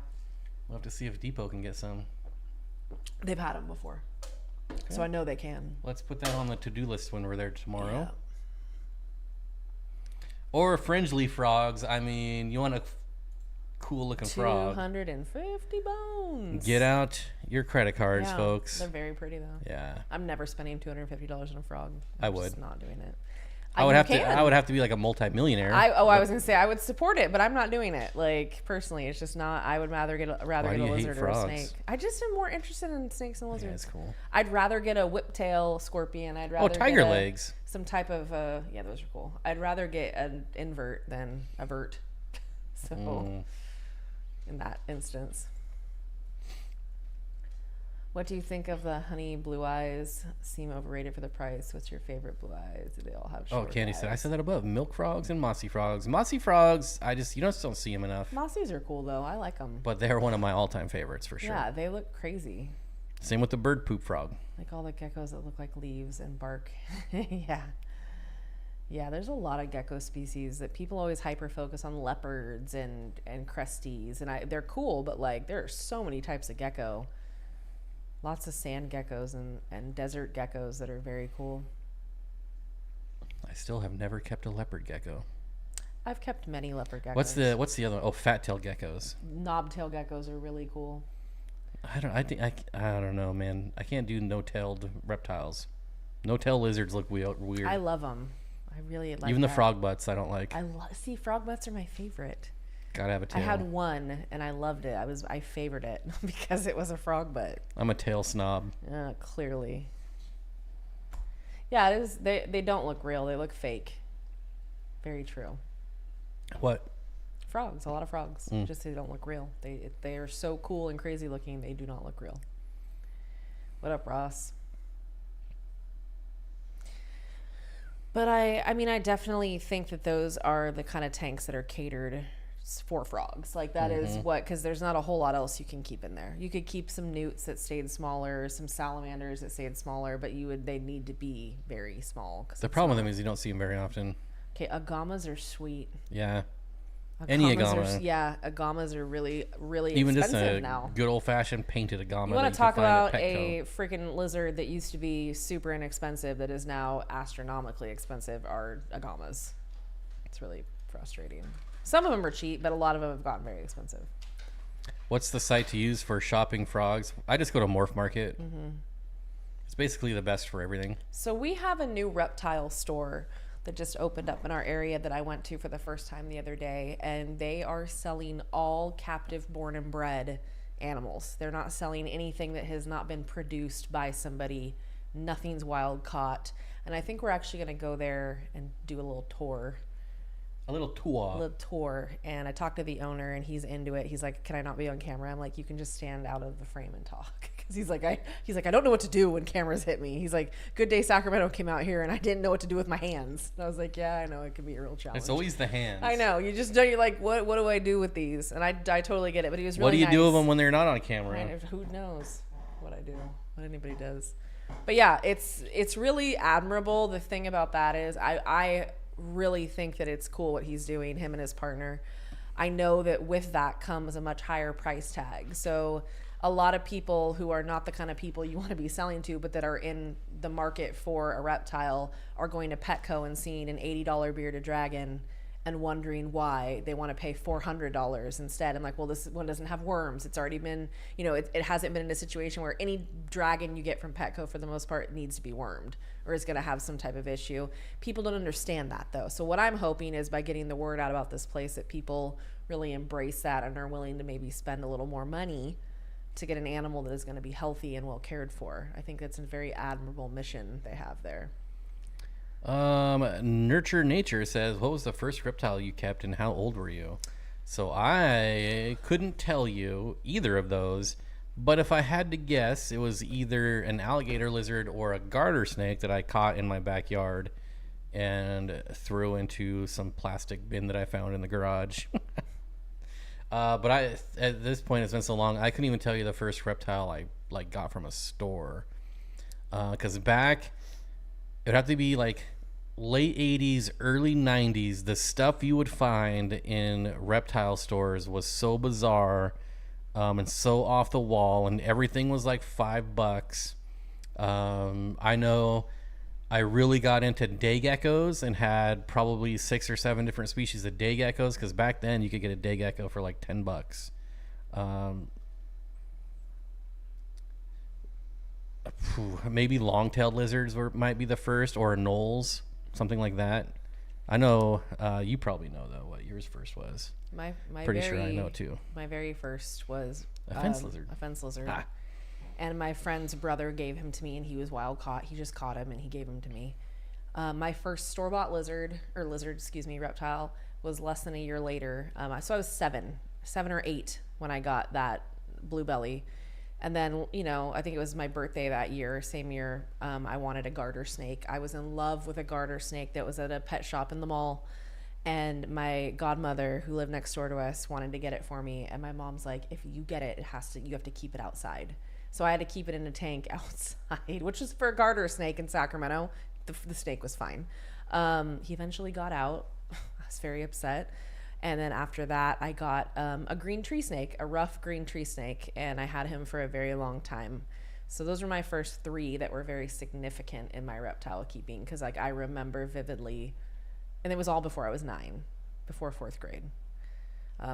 We'll have to see if Depot can get some. They've had them before. Okay. So I know they can. Let's put that on the to-do list when we're there tomorrow. Yeah. Or fringe leaf frogs. I mean, you want a cool looking frog. 250 bones. Get out your credit cards, folks. They're very pretty though. Yeah. I'm never spending $250 on a frog. I would. Just not doing it. I would have to be like a multi-millionaire. I was gonna say I would support it, but I'm not doing it. Like personally, it's just not. I would rather get a lizard or a snake. I just am more interested in snakes and lizards. Yeah, that's cool. I'd rather get a whiptail scorpion. I'd rather tiger legs. Some type of yeah, those are cool. I'd rather get an invert than a vert. So in that instance. What do you think of the honey blue eyes? Seem overrated for the price. What's your favorite blue eyes? Do they all have short Candy eyes? said. I said that above. Milk frogs and mossy frogs. Mossy frogs, you just don't see them enough. Mossies are cool though. I like them. But they're one of my all-time favorites for sure. Yeah, they look crazy. Same with the bird poop frog. Like all the geckos that look like leaves and bark. Yeah. Yeah, there's a lot of gecko species that people always hyper focus on leopards and cresties. And they're cool, but like there are so many types of gecko. Lots of sand geckos and desert geckos that are very cool. I still have never kept a leopard gecko. I've kept many leopard geckos. What's the other one? Oh, fat-tailed geckos. Knobtail geckos are really cool. I don't know, man. I can't do no-tailed reptiles. No-tail lizards look weird. I love them. I really like even the frog butts. I don't like. See, frog butts are my favorite. Gotta have a tail. I had one and I loved it. I favored it because it was a frog butt. I'm a tail snob. Clearly. Yeah, it is. They don't look real. They look fake. Very true. What? Frogs. A lot of frogs. Just they don't look real. They are so cool and crazy looking. They do not look real. What up, Ross? But I definitely think that those are the kind of tanks that are catered for frogs. Like that is because there's not a whole lot else you can keep in there. You could keep some newts that stayed smaller, some salamanders that stayed smaller, but they need to be very small. The problem with them is you don't see them very often. Okay, agamas are sweet. Yeah. Any agama. Agamas are really, really even expensive just now. Good old-fashioned painted agama. You want to talk about a freaking lizard that used to be super inexpensive that is now astronomically expensive are agamas. It's really frustrating. Some of them are cheap, but a lot of them have gotten very expensive. What's the site to use for shopping frogs? I just go to Morph Market. It's basically the best for everything. So we have a new reptile store that just opened up in our area that I went to for the first time the other day, and they are selling all captive born and bred animals. They're not selling anything that has not been produced by somebody. Nothing's wild caught. And I think we're actually going to go there and do a little tour. A little tour. And I talked to the owner and he's into it. He's like, can I not be on camera? I'm like, you can just stand out of the frame and talk. Cause he's like, I don't know what to do when cameras hit me. He's like, Good Day Sacramento came out here and I didn't know what to do with my hands. And I was like, yeah, I know it can be a real challenge. It's always the hands. I know. You just don't, you're like, what do I do with these? And I totally get it, but he was really What do you nice. do with them when they're not on camera? Who knows what I do, what anybody does. But yeah, it's really admirable. The thing about that is I really think that it's cool what he's doing, him and his partner. I know that with that comes a much higher price tag. So a lot of people who are not the kind of people you want to be selling to, but that are in the market for a reptile are going to Petco and seeing an $80 bearded dragon and wondering why they want to pay $400 instead. I'm like, well, this one doesn't have worms. It's already been, it hasn't been in a situation where any dragon you get from Petco for the most part needs to be wormed or is going to have some type of issue. People don't understand that though. So what I'm hoping is by getting the word out about this place that people really embrace that and are willing to maybe spend a little more money to get an animal that is going to be healthy and well cared for. I think that's a very admirable mission they have there. Nurture Nature says, what was the first reptile you kept and how old were you? So I couldn't tell you either of those, but if I had to guess, it was either an alligator lizard or a garter snake that I caught in my backyard and threw into some plastic bin that I found in the garage. But at this point, it's been so long, I couldn't even tell you the first reptile I like got from a store. Because back, it would have to be like late 80s, early 90s. The stuff you would find in reptile stores was so bizarre and so off the wall, and everything was like $5. I know I really got into day geckos and had probably 6 or 7 different species of day geckos, because back then you could get a day gecko for like $10. Maybe long-tailed lizards might be the first, or knolls, something like that. I know you probably know though what yours first was. My Pretty sure I know too. My very first was A fence lizard. A fence lizard. And my friend's brother gave him to me, and he was wild caught. He just caught him and he gave him to me. My first store-bought reptile was less than a year later. So I was 7 or 8 when I got that blue belly. And then, I think it was my birthday that year, same year, I wanted a garter snake. I was in love with a garter snake that was at a pet shop in the mall. And my godmother, who lived next door to us, wanted to get it for me. And my mom's like, if you get it, you have to keep it outside. So I had to keep it in a tank outside, which is for a garter snake in Sacramento. The snake was fine. He eventually got out. I was very upset. And then after that, I got a green tree snake, a rough green tree snake, and I had him for a very long time. So those were my first 3 that were very significant in my reptile keeping, because I remember vividly, and it was all before I was 9, before 4th grade.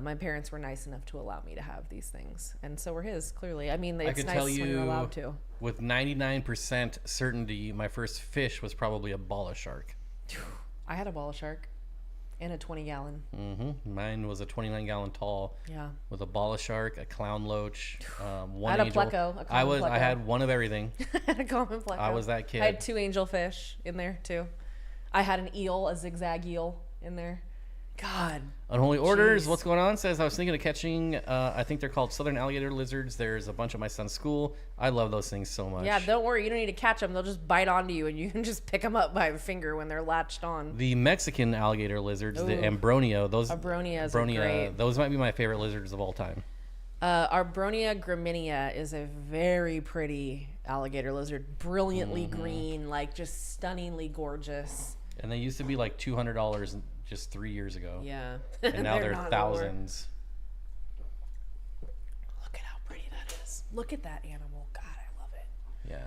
My parents were nice enough to allow me to have these things, and so were his, clearly. I mean, it's nice when you're allowed to. With 99% certainty, my first fish was probably a bala shark. I had a bala shark and a 20-gallon. Mm-hmm. Mine was a 29-gallon tall. Yeah. With a bala shark, a clown loach, one I had angel. A pleco. I had one of everything. I had a common pleco. I was that kid. I had 2 angelfish in there too. I had an eel, a zigzag eel in there. God. Unholy Orders, what's going on? Says, I was thinking of catching, I think they're called southern alligator lizards. There's a bunch at my son's school. I love those things so much. Yeah, don't worry. You don't need to catch them. They'll just bite onto you, and you can just pick them up by the finger when they're latched on. The Mexican alligator lizards, the Ambronia, Abronias are great. Those might be my favorite lizards of all time. Arbronia graminia is a very pretty alligator lizard. Brilliantly green, like just stunningly gorgeous. And they used to be like $200 just 3 years ago. Yeah. And now they're thousands. Look at how pretty that is. Look at that animal. God, I love it. Yeah.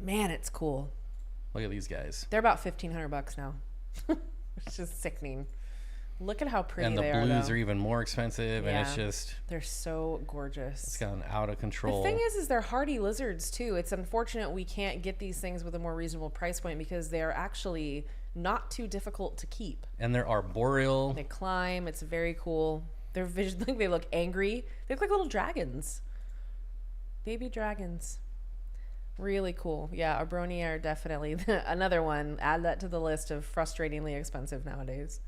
Man, it's cool. Look at these guys. They're about $1,500 now. It's just sickening. Look at how pretty they are. And the blues are even more expensive, and it's just... They're so gorgeous. It's gotten out of control. The thing is they're hardy lizards, too. It's unfortunate we can't get these things with a more reasonable price point, because they're actually not too difficult to keep. And they're arboreal. They climb. It's very cool. They're visually, they look angry. They look like little dragons. Baby dragons. Really cool. Yeah, Arbronia are definitely another one. Add that to the list of frustratingly expensive nowadays.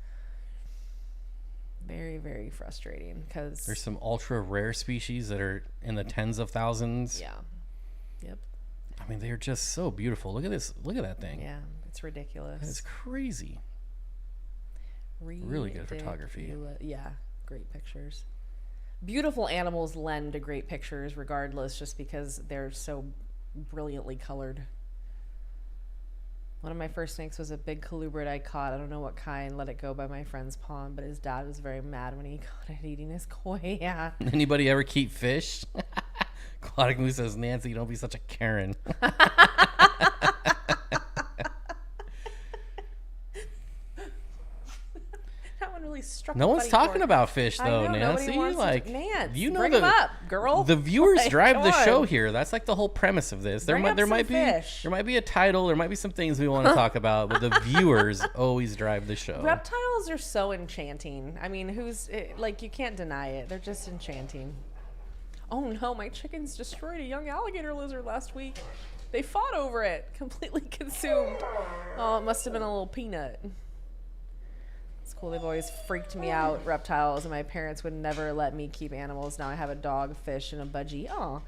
Very, very frustrating, because there's some ultra rare species that are in the tens of thousands. Yeah. Yep. I mean, they're just so beautiful. Look at this. Look at that thing. Yeah, it's ridiculous. It's crazy. Really good photography. Yeah, great pictures. Beautiful animals lend to great pictures regardless, just because they're so brilliantly colored. One of my first snakes was a big colubrid I caught. I don't know what kind. Let it go by my friend's pond, but his dad was very mad when he caught it eating his koi. Yeah. Anybody ever keep fish? Aquatic Moose says, Nancy, don't be such a Karen. That one really struck. No one's talking about fish though, Nancy. Like, Nance, you know, bring them up, girl. The viewers drive the show here. That's like the whole premise of this. There might be a title, there might be some things we want to talk about, but the viewers always drive the show. Reptiles are so enchanting. I mean, you can't deny it. They're just enchanting. Oh no, my chickens destroyed a young alligator lizard last week. They fought over it, completely consumed. Oh, it must have been a little peanut. It's cool. They've always freaked me out, reptiles, and my parents would never let me keep animals. Now I have a dog, fish, and a budgie. Oh,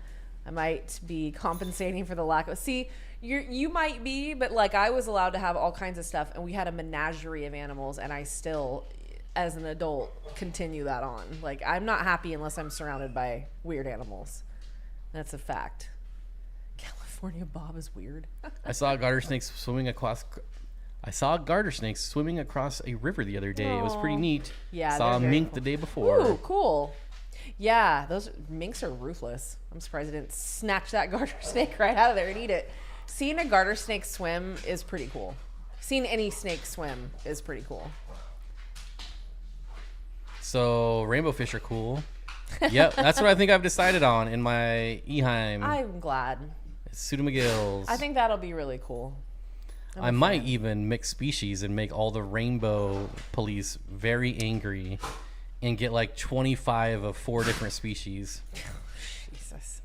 I might be compensating for the lack of... See, you might be, but like I was allowed to have all kinds of stuff, and we had a menagerie of animals, and I still... as an adult continue that on. Like, I'm not happy unless I'm surrounded by weird animals. That's a fact. California Bob is weird. I saw garter snakes swimming across a river the other day. Aww. It was pretty neat. Yeah, saw a mink the day before. Ooh, cool. Yeah, those minks are ruthless. I'm surprised I didn't snatch that garter snake right out of there and eat it. Seeing a garter snake swim is pretty cool. Seeing any snake swim is pretty cool. So rainbowfish are cool. Yep, that's what I think I've decided on in my Eheim. I'm glad. Pseudomagills. I think that'll be really cool. I might even mix species and make all the rainbow police very angry and get like 25 of 4 different species. Jesus.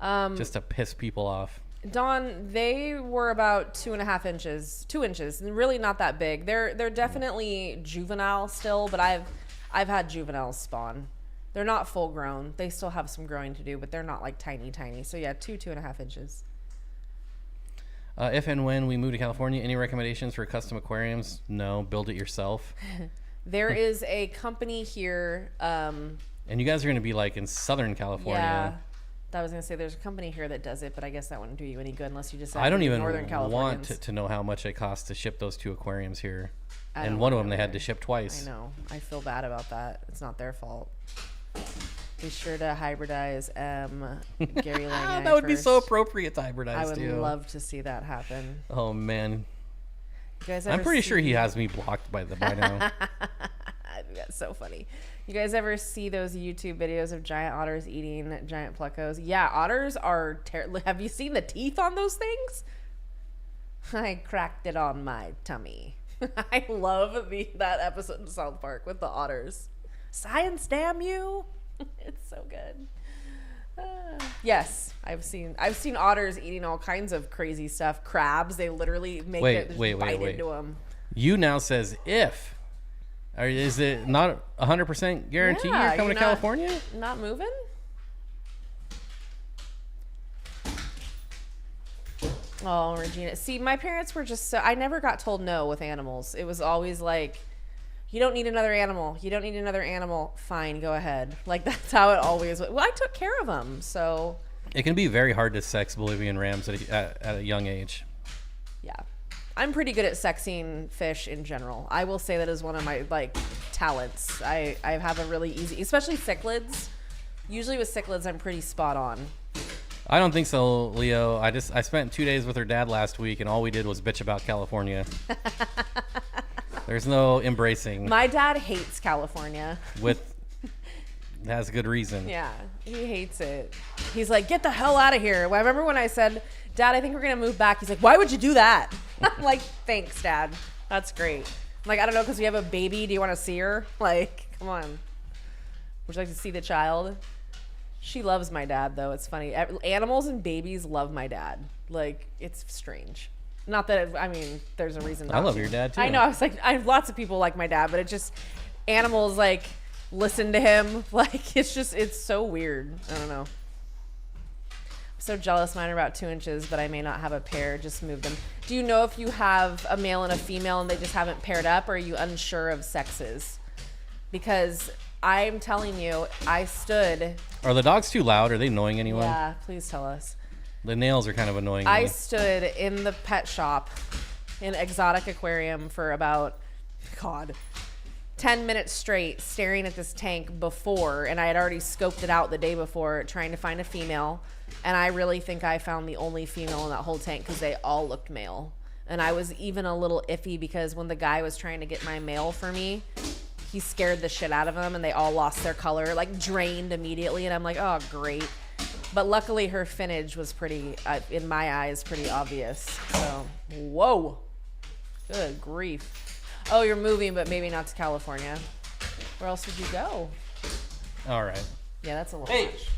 Just to piss people off. Dawn, they were about 2.5 inches, 2 inches, and really not that big. They're definitely juvenile still, but I've had juveniles spawn. They're not full grown. They still have some growing to do, but they're not like tiny. So yeah, 2.5 inches. If and when we move to California, any recommendations for custom aquariums? No, build it yourself. There is a company here. And you guys are going to be like in Southern California. Yeah. I was going to say there's a company here that does it, but I guess that wouldn't do you any good unless you just I don't even Northern want to know how much it costs to ship those 2 aquariums here. And one of them they had to ship twice. I know. I feel bad about that. It's not their fault. Be sure to hybridize Gary Lang. That would be so appropriate to hybridize, I would love to see that happen. Oh, man. You guys I'm pretty sure he has me blocked by now. That's so funny. You guys ever see those YouTube videos of giant otters eating giant plecos? Yeah, otters are terrible. Have you seen the teeth on those things? I cracked it on my tummy. I love that episode in South Park with the otters. Science, damn you! It's so good. Yes, I've seen otters eating all kinds of crazy stuff. Crabs, they literally make bite into them. You now says if. Or is it not 100% guarantee you're coming to California? Not moving? Oh, Regina. See, my parents were just so... I never got told no with animals. It was always like, you don't need another animal. You don't need another animal. Fine, go ahead. Like, that's how it always was. Well, I took care of them, so... It can be very hard to sex Bolivian rams at a young age. Yeah. I'm pretty good at sexing fish in general. I will say that is one of my, talents. I have a really easy... Especially cichlids. Usually with cichlids, I'm pretty spot on. I don't think so, Leo. I spent 2 days with her dad last week, and all we did was bitch about California. There's no embracing. My dad hates California. Has good reason. Yeah, he hates it. He's like, get the hell out of here. I remember when I said, Dad, I think we're going to move back. He's like, why would you do that? I'm like, thanks, Dad. That's great. I'm like, I don't know, because we have a baby. Do you want to see her? Like, come on. Would you like to see the child? She loves my dad, though. It's funny. Animals and babies love my dad. Like, it's strange. Not that, there's a reason not to. I love your dad, too. I know. I was like, I have lots of people like my dad, but it just, animals, listen to him. It's so weird. I don't know. I'm so jealous. Mine are about 2 inches, but I may not have a pair. Just move them. Do you know if you have a male and a female and they just haven't paired up, or are you unsure of sexes? Because... I'm telling you, I stood... Are the dogs too loud? Are they annoying anyone? Yeah, please tell us. The nails are kind of annoying. I stood in the pet shop in Exotic Aquarium for about, 10 minutes straight staring at this tank before, and I had already scoped it out the day before trying to find a female, and I really think I found the only female in that whole tank because they all looked male. And I was even a little iffy because when the guy was trying to get my male for me... He scared the shit out of them, and they all lost their color, drained immediately. And I'm like, oh, great. But luckily, her finnage was pretty, in my eyes, pretty obvious. So, whoa. Good grief. Oh, you're moving, but maybe not to California. Where else would you go? All right. Yeah, that's a little much.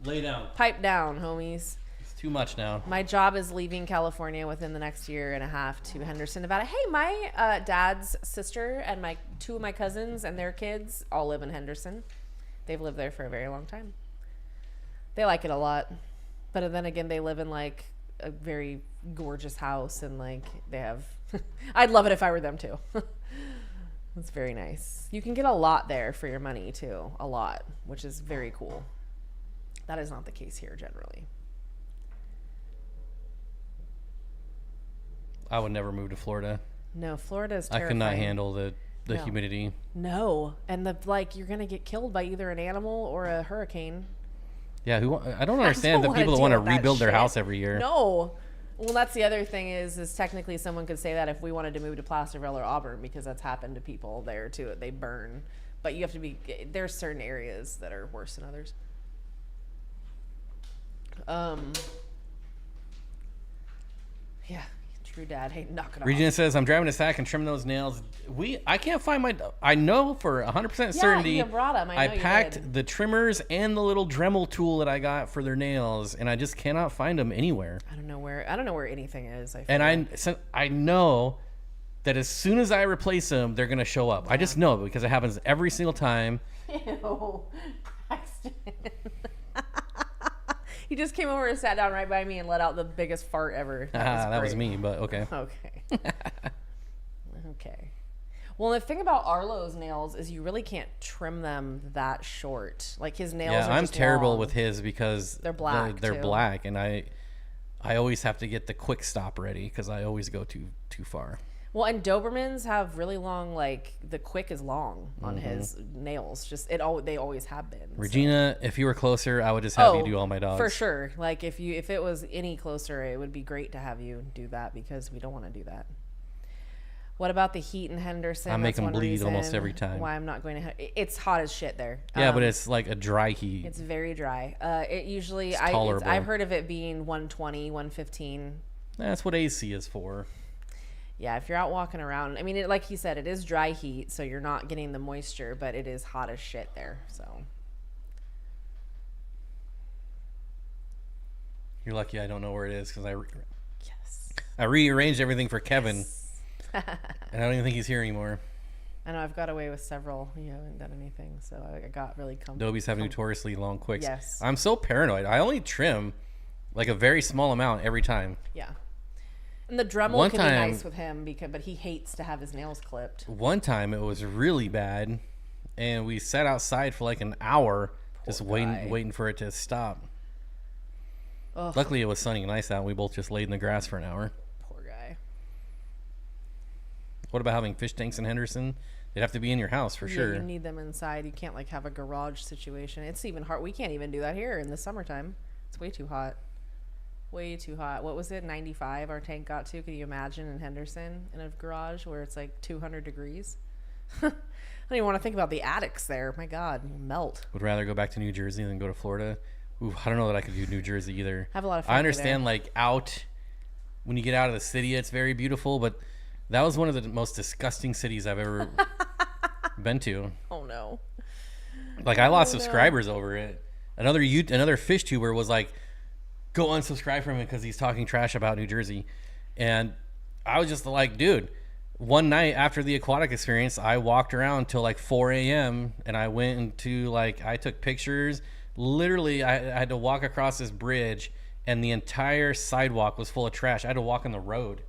Lay down. Pipe down, homies. Too much now. My job is leaving California within the next year and a half to Henderson, Nevada. Hey, my dad's sister and two of my cousins and their kids all live in Henderson. They've lived there for a very long time. They like it a lot. But then again, they live in a very gorgeous house and they have... I'd love it if I were them too. It's very nice. You can get a lot there for your money too. A lot, which is very cool. That is not the case here generally. I would never move to Florida. No, Florida is I terrifying. could not handle the No. humidity. No, and you're gonna get killed by either an animal or a hurricane. Yeah, I don't understand the wanna people that deal want to with that rebuild their shit. house every year. No. Well, that's the other thing is technically someone could say that if we wanted to move to Placerville or Auburn, because that's happened to people there too. They burn, but you have to be. There's certain areas that are worse than others. Yeah, true dad. Hey, knock it off. Regina says, I'm driving a sack and trimming those nails. I can't find I know for 100% certainty. you brought 'em. I know you packed did. the trimmers and the little Dremel tool that I got for their nails, and I just cannot find them anywhere. I don't know where anything is. I know that as soon as I replace them, they're going to show up. I just know because it happens every single time. Ew. Braxton. He just came over and sat down right by me and let out the biggest fart ever. That was great. me, but okay. Okay. Okay. Well, the thing about Arlo's nails is you really can't trim them that short. Like his nails Yeah, are I'm just terrible long. with his because They're black, They're too. black, and I always have to get the quick stop ready because I always go too far. Well, and Dobermans have really long, like the quick is long on his nails. They always have been. Regina, if you were closer, I would just have you do all my dogs. For sure. Like if it was any closer, it would be great to have you do that because we don't want to do that. What about the heat in Henderson? I make That's them one bleed reason almost every time. Why I'm not going to. It's hot as shit there. Yeah, but it's like a dry heat. It's very dry. It usually tolerable. I've heard of it being 120, 115. That's what AC is for. Yeah, if you're out walking around, I mean, like he said, it is dry heat, so you're not getting the moisture, but it is hot as shit there. So You're lucky I don't know where it is because yes, I rearranged everything for Kevin, Yes. and I don't even think he's here anymore. I know I've got away with several. You haven't done anything, so I got really comfortable. Dobie's have notoriously long quicks. Yes. I'm so paranoid. I only trim like a very small amount every time. Yeah. And the Dremel One can be time- nice with him but he hates to have his nails clipped. One time it was really bad, and we sat outside for like an hour just guy. waiting for it to stop. Ugh, Luckily, it was sunny and nice out. And we both just laid in the grass for an hour. poor guy. What about having fish tanks in Henderson? They'd have to be in your house for sure. You need them inside. You can't like have a garage situation. It's even hard. We can't even do that here in the summertime. It's way too hot. Way too hot. What was it? 95 our tank got to. Can you imagine in Henderson in a garage where it's like 200 degrees? I don't even want to think about the attics there. My God, you'll melt. Would rather go back to New Jersey than go to Florida. Ooh, I don't know that I could do New Jersey either. I have a lot of I family understand there. like out when you get out of the city, it's very beautiful, but that was one of the most disgusting cities I've ever been to. Oh no. Like I lost no. subscribers over it. Another fish tuber was like, go unsubscribe from him because he's talking trash about New Jersey. And I was just like, dude, one night after the aquatic experience, I walked around till like 4 a.m. and I went into I took pictures. Literally, I had to walk across this bridge and the entire sidewalk was full of trash. I had to walk on the road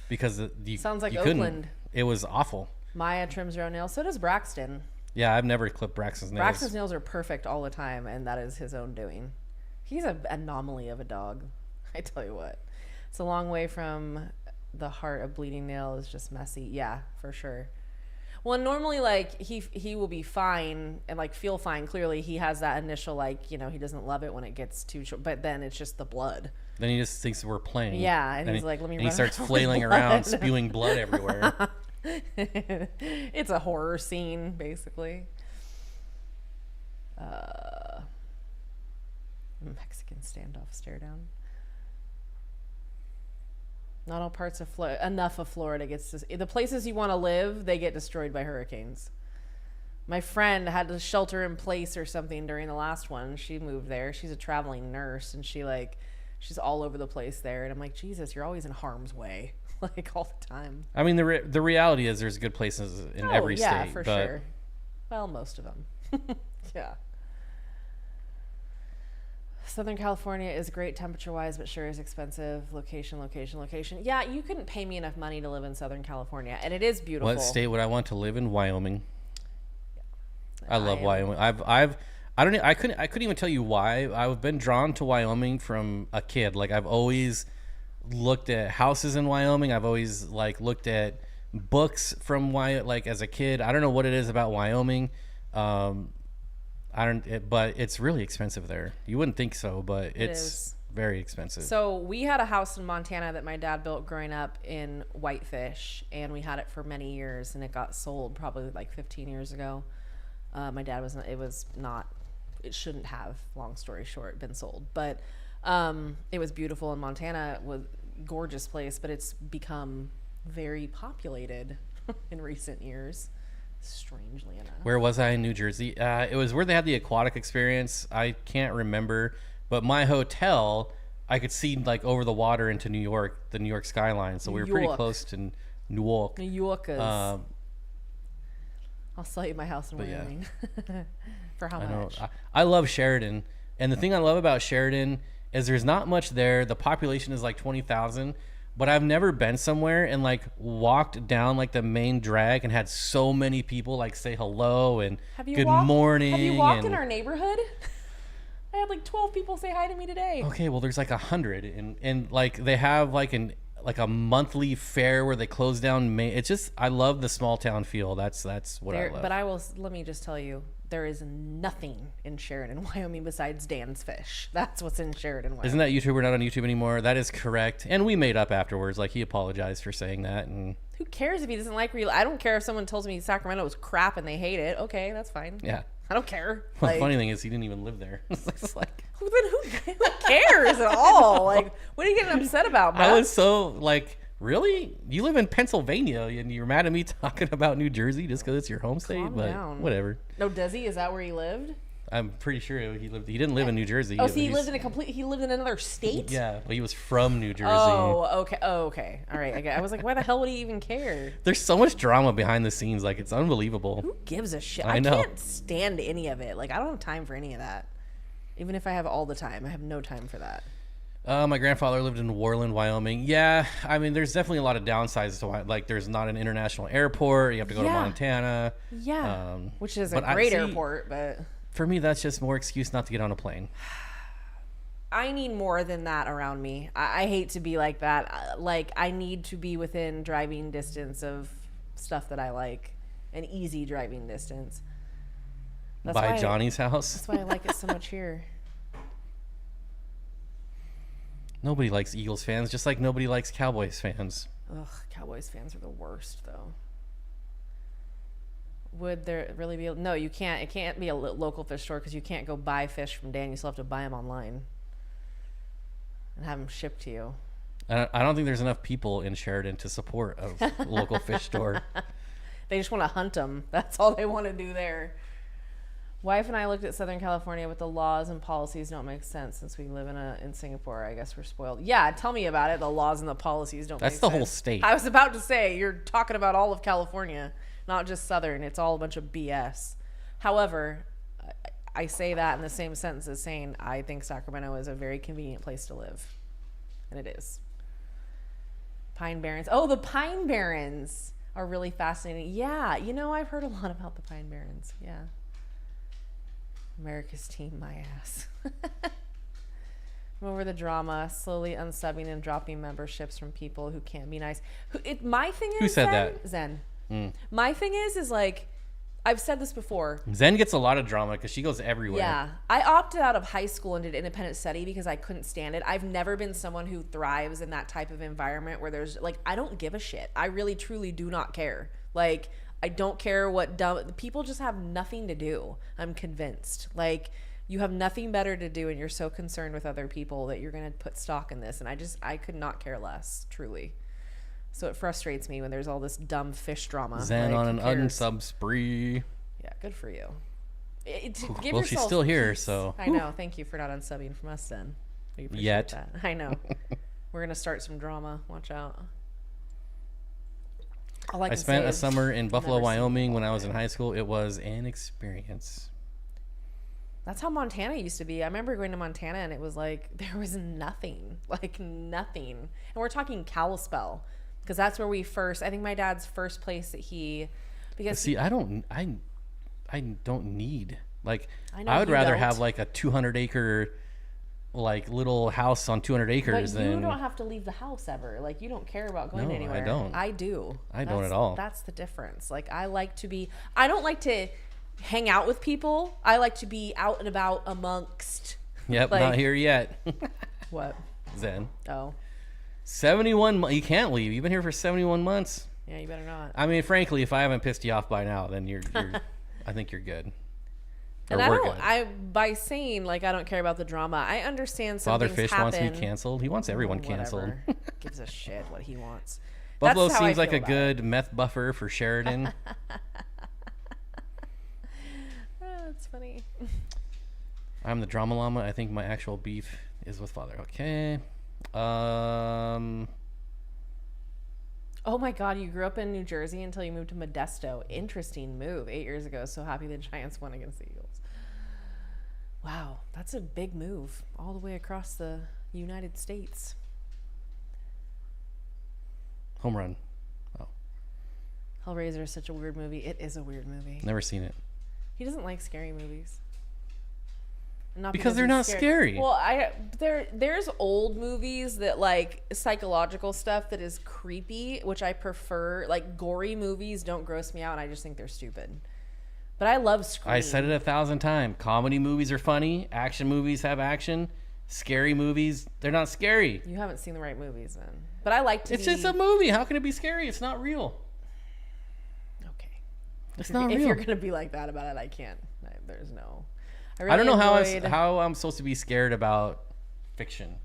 because Sounds like you couldn't. Oakland. It was awful. Maya trims her own nails. So does Braxton. Yeah, I've never clipped Braxton's nails. Braxton's nails are perfect all the time, and that is his own doing. He's an anomaly of a dog. I tell you what. It's a long way from the heart. A bleeding nail is just messy. Yeah, for sure. Well, normally, like, he will be fine and, like, feel fine. Clearly, he has that initial, like, he doesn't love it when it gets too short. But then it's just the blood. Then he just thinks we're playing. Yeah, and he's like, let me And he run starts around with flailing blood. around, spewing blood everywhere. It's a horror scene, basically. Mexican standoff stare down. Not all parts of Florida. Enough of Florida gets the places you want to live. They get destroyed by hurricanes. My friend had to shelter in place or something during the last one. She moved there. She's a traveling nurse, and she's all over the place there. And I'm like, Jesus, you're always in harm's way, like all the time. I mean, the reality is there's good places in every state. Yeah, for but sure. Well, most of them. Yeah. Southern California is great temperature-wise, but sure is expensive. Location, location, location. Yeah, you couldn't pay me enough money to live in Southern California, and it is beautiful. What state would I want to live in? Wyoming. Yeah. I love Wyoming. I couldn't even tell you why. I've been drawn to Wyoming from a kid. Like I've always looked at houses in Wyoming. I've always like looked at books from like as a kid. I don't know what it is about Wyoming. But it's really expensive there. You wouldn't think so, but it's very expensive. So we had a house in Montana that my dad built growing up in Whitefish, and we had it for many years, and it got sold probably like 15 years ago. My dad it shouldn't have, long story short, been sold, but it was beautiful in Montana. It was a gorgeous place, but it's become very populated in recent years. Strangely enough. Where was I in New Jersey? It was where they had the aquatic experience. I can't remember, but my hotel, I could see like over the water into New York, the New York skyline. So we were pretty close to New York. New Yorkers. I'll sell you my house in Wyoming. For how much? I love Sheridan, and the thing I love about Sheridan is there's not much there. The population is like 20,000. But I've never been somewhere and like walked down like the main drag and had so many people like say hello and good morning. Have you walked in our neighborhood? I had like 12 people say hi to me today. Okay, well there's like 100 and like they have like a monthly fair where they close down. It's just I love the small town feel. That's what I love. But let me just tell you, there is nothing in Sheridan, Wyoming besides Dan's Fish. That's what's in Sheridan, Wyoming. Isn't that YouTuber not on YouTube anymore? That is correct. And we made up afterwards. Like he apologized for saying that. And who cares if he doesn't like I don't care if someone tells me Sacramento is crap and they hate it. Okay, that's fine. Yeah. I don't care. Well, the funny thing is he didn't even live there. It's like who cares at all? Like, what are you getting upset about, Matt? I was so like, really? You live in Pennsylvania and you're mad at me talking about New Jersey just because it's your home state? Calm but down. Whatever. No, does he? Is that where he lived? I'm pretty sure he didn't live in New Jersey. Oh, so he lived in another state? Yeah, but he was from New Jersey. Oh, okay. Oh, okay. All right. I was like, why the hell would he even care? There's so much drama behind the scenes. Like, it's unbelievable. Who gives a shit? I know. Can't stand any of it. Like, I don't have time for any of that. Even if I have all the time, I have no time for that. My grandfather lived in Worland, Wyoming. Yeah, I mean, there's definitely a lot of downsides to like, there's not an international airport. You have to go to Montana. Yeah, which is a great airport, but for me, that's just more excuse not to get on a plane. I need more than that around me. I hate to be like that. Like, I need to be within driving distance of stuff that I like, an easy driving distance. That's by Johnny's house. That's why I like it so much here. Nobody likes Eagles fans, just like nobody likes Cowboys fans. Ugh, Cowboys fans are the worst, though. Would there really be? No, you can't. It can't be a local fish store because you can't go buy fish from Dan. You still have to buy them online and have them shipped to you. I don't think there's enough people in Sheridan to support a local fish store. They just want to hunt them. That's all they want to do there. Wife and I looked at Southern California, but the laws and policies don't make sense since we live in Singapore. I guess we're spoiled. Yeah, tell me about it. The laws and the policies don't make sense. That's the whole state. I was about to say, you're talking about all of California, not just Southern. It's all a bunch of BS. However, I say that in the same sentence as saying I think Sacramento is a very convenient place to live. And it is. Pine Barrens. Oh, the Pine Barrens are really fascinating. Yeah, I've heard a lot about the Pine Barrens. Yeah. America's team, my ass. I'm over the drama, slowly unsubbing and dropping memberships from people who can't be nice. My thing is, who said that? Zen. My thing is like, I've said this before. Zen gets a lot of drama because she goes everywhere. Yeah. I opted out of high school and did independent study because I couldn't stand it. I've never been someone who thrives in that type of environment where there's like, I don't give a shit. I really, truly do not care. Like, I don't care what people just have nothing to do. I'm convinced. Like, you have nothing better to do and you're so concerned with other people that you're going to put stock in this. And I could not care less, truly. So it frustrates me when there's all this dumb fish drama. Zen like, on an unsub spree. Yeah, good for you. Well, she's still here, so. I know. Thank you for not unsubbing from us, then. We appreciate that. I know. We're going to start some drama. Watch out. I spent a summer in Buffalo, Wyoming when I was in high school. It was an experience. That's how Montana used to be. I remember going to Montana and it was like there was nothing, like nothing. And we're talking Kalispell, because that's where we first. I think my dad's first place that he, because See, I don't need like. I know I would you rather don't. have like a 200-acre, like little house on 200 acres But you than. don't have to leave the house ever. Like you don't care about going No, I anywhere. don't. I do. I don't at all. That's the difference. Like I like to be. I don't like to hang out with people. I like to be out and about amongst. Yep, like, not here yet. What? Zen. Oh. 71. You can't leave. You've been here for 71 months. Yeah, you better not. I mean, frankly, if I haven't pissed you off by now, then you're I think you're good. And Or I we're don't. good. By saying like I don't care about the drama, I understand some Father things Fish happen. wants me canceled. He wants everyone Whatever. canceled. Gives a shit what he wants. Buffalo That's how I seems like feel a about good meth buffer for Sheridan. That's funny. I'm the drama llama. I think my actual beef is with Father. Okay. Oh my God, you grew up in New Jersey until you moved to Modesto. Interesting move. 8 years ago. So happy the Giants won against the Eagles. Wow, that's a big move all the way across the United States. Home run. Oh, Hellraiser is such a weird movie. It is a weird movie. never seen it. He doesn't like scary movies. Not Because they're he's not scared. scary. Well, there's old movies that like psychological stuff that is creepy, which I prefer. Like gory movies don't gross me out, and I just think they're stupid. But I love Scream. I said it 1,000 times. Comedy movies are funny. Action movies have action. Scary movies, they're not scary. You haven't seen the right movies then. But I like to. It's just a movie. How can it be scary? It's not real. Okay. It's not If real. you're gonna be like that about it, I can't. There's no. I don't know enjoyed- how I'm supposed to be scared about fiction.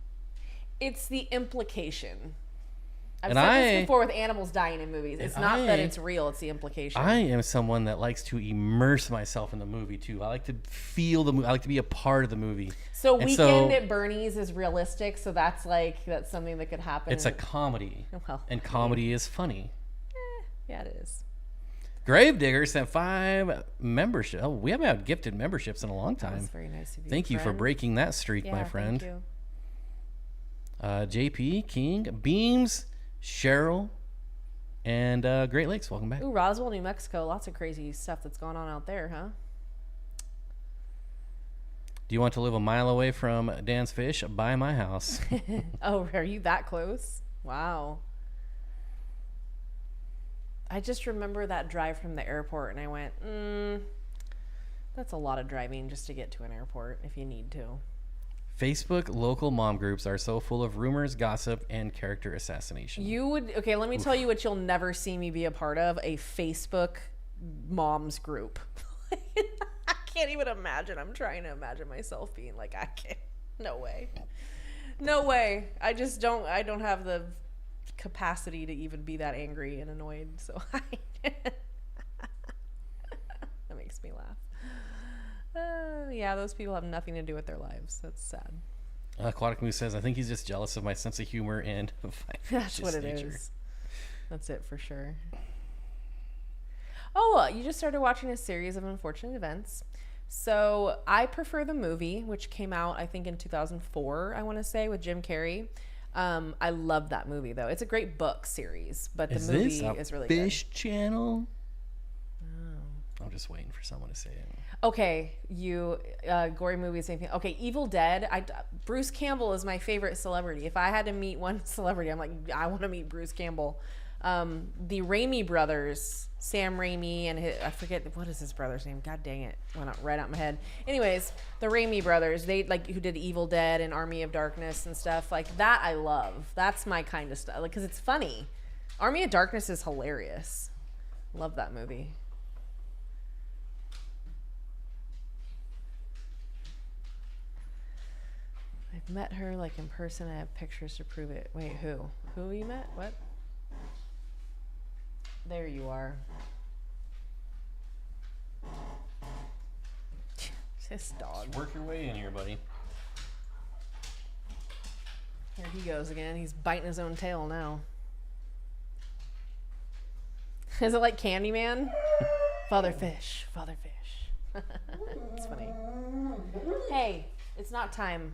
It's the implication. I've And said this before with animals dying in movies. It's not that I- it's real, it's the implication. I am someone that likes to immerse myself in the movie too. I like to feel the movie. I like to be a part of the movie. So And Weekend at Bernie's is realistic, so that's something that could happen. It's a comedy, Well, and comedy is funny. yeah, it is. Gravedigger sent 5 memberships. Oh, we haven't had gifted memberships in a long That was time. very nice of you. Thank you for friend. breaking that streak, Yeah, my friend. Thank JP, King, Beams, Cheryl, and Great Lakes. Welcome back. you. Ooh, Roswell, New Mexico. Lots of crazy stuff that's going on out there, huh? Do you want to live a mile away from Dan's Fish? Buy my house. Oh, are you that close? Wow. I just remember that drive from the airport, and I went, that's a lot of driving just to get to an airport if you need to. Facebook local mom groups are so full of rumors, gossip, and character assassination. Okay, let me tell you what you'll never see me be a part of, a Facebook moms group. I can't even imagine. I'm trying to imagine myself being like, I can't. No way. No way. I don't have the capacity to even be that angry and annoyed. So that makes me laugh. Yeah, those people have nothing to do with their lives. That's sad. Aquatic Moose says, I think he's just jealous of my sense of humor and That's what it nature. is. That's it for sure. Oh, you just started watching a series of unfortunate events. So I prefer the movie, which came out, I think, in 2004, I want to say, with Jim Carrey. I love that movie, though. It's a great book series, but the movie is really Fish Channel? Oh. I'm just waiting for someone to say it. Okay, gory movies, anything. Okay, Evil Dead. Bruce Campbell is my favorite celebrity. If I had to meet one celebrity, I'm like, I want to meet Bruce Campbell. The Raimi brothers, Sam Raimi and I forget, what is his brother's name? God dang it. Went right out my head. Anyways, the Raimi brothers, they who did Evil Dead and Army of Darkness and stuff like that. I love. That's my kind of stuff. Like, 'cause it's funny. Army of Darkness is hilarious. Love that movie. I've met her like in person. I have pictures to prove it. Wait, who? Who you met? What? There you are. This dog. Just work your way in here, buddy. Here he goes again. He's biting his own tail now. Is it like Candyman? Father Fish. Father Fish. It's funny. Hey, it's not time.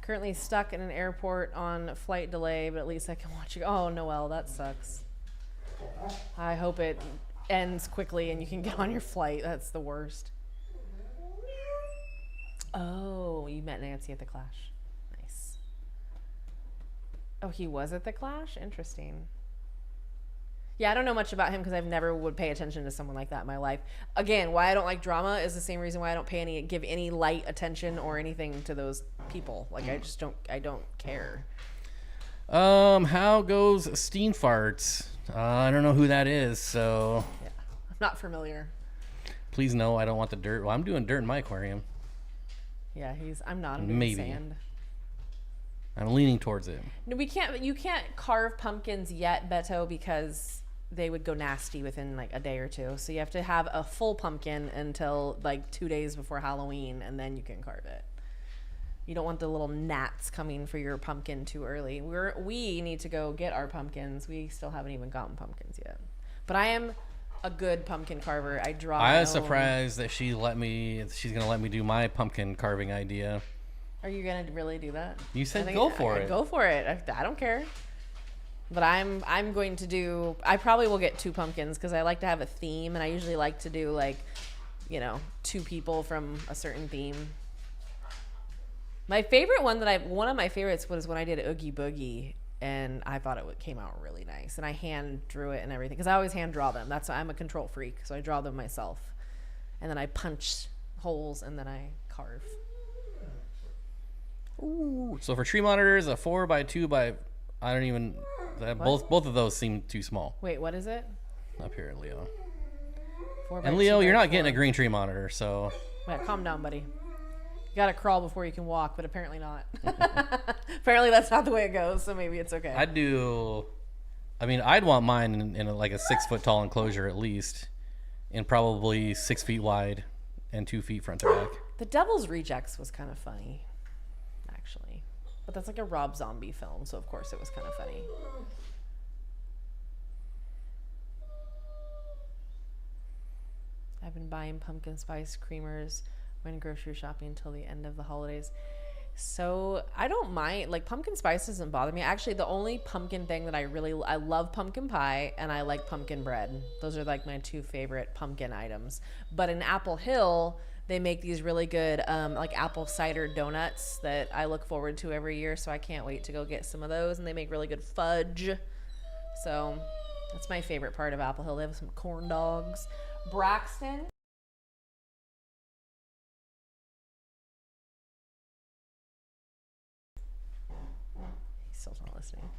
Currently stuck in an airport on flight delay, but at least I can watch you. Oh, Noelle, that sucks. I hope it ends quickly and you can get on your flight. That's the worst. Oh, you met Nancy at the Clash. Nice. Oh, he was at the Clash? Interesting. Yeah, I don't know much about him because I've never would pay attention to someone like that in my life. Again, why I don't like drama is the same reason why I don't give any light attention or anything to those people. Like I don't care. How goes Steenfart? I don't know who that is, so Yeah, I'm not familiar. Please no, I don't want the dirt. Well, I'm doing dirt in my aquarium. Yeah, I'm not. I'm doing sand. I'm leaning towards it. No, you can't carve pumpkins yet, Beto, because they would go nasty within like a day or two. So you have to have a full pumpkin until like 2 days before Halloween, and then you can carve it. You don't want the little gnats coming for your pumpkin too early. We need to go get our pumpkins. We still haven't even gotten pumpkins yet. But I am a good pumpkin carver. I was surprised that she's gonna let me do my pumpkin carving idea. Are you gonna really do that? You said go for it. Go for it. I don't care. But I'm going to do. I probably will get 2 pumpkins because I like to have a theme, and I usually like to do like, 2 people from a certain theme. My favorite one of my favorites was when I did Oogie Boogie, and I thought it came out really nice. And I hand drew it and everything because I always hand draw them. That's why I'm a control freak, so I draw them myself, and then I punch holes and then I carve. Ooh. So for tree monitors, a 4x2 by both of those seem too small. Wait, what is it? Up here, Leo. 4x2 and Leo, you're not 4. getting a green tree monitor, so. Yeah, calm down, buddy. You gotta crawl before you can walk, but apparently not. Apparently that's not the way it goes, so maybe it's okay. I'd want mine in like a 6 foot tall enclosure at least, and probably 6 feet wide, and 2 feet front to back. The Devil's Rejects was kind of funny, actually, but that's like a Rob Zombie film, so of course it was kind of funny. I've been buying pumpkin spice creamers when grocery shopping until the end of the holidays. So I don't mind, like pumpkin spice doesn't bother me. Actually, the only pumpkin thing that I love pumpkin pie and I like pumpkin bread. Those are like my 2 favorite pumpkin items. But in Apple Hill, they make these really good like apple cider donuts that I look forward to every year. So I can't wait to go get some of those. And they make really good fudge. So that's my favorite part of Apple Hill. They have some corn dogs. Braxton. He's still not listening.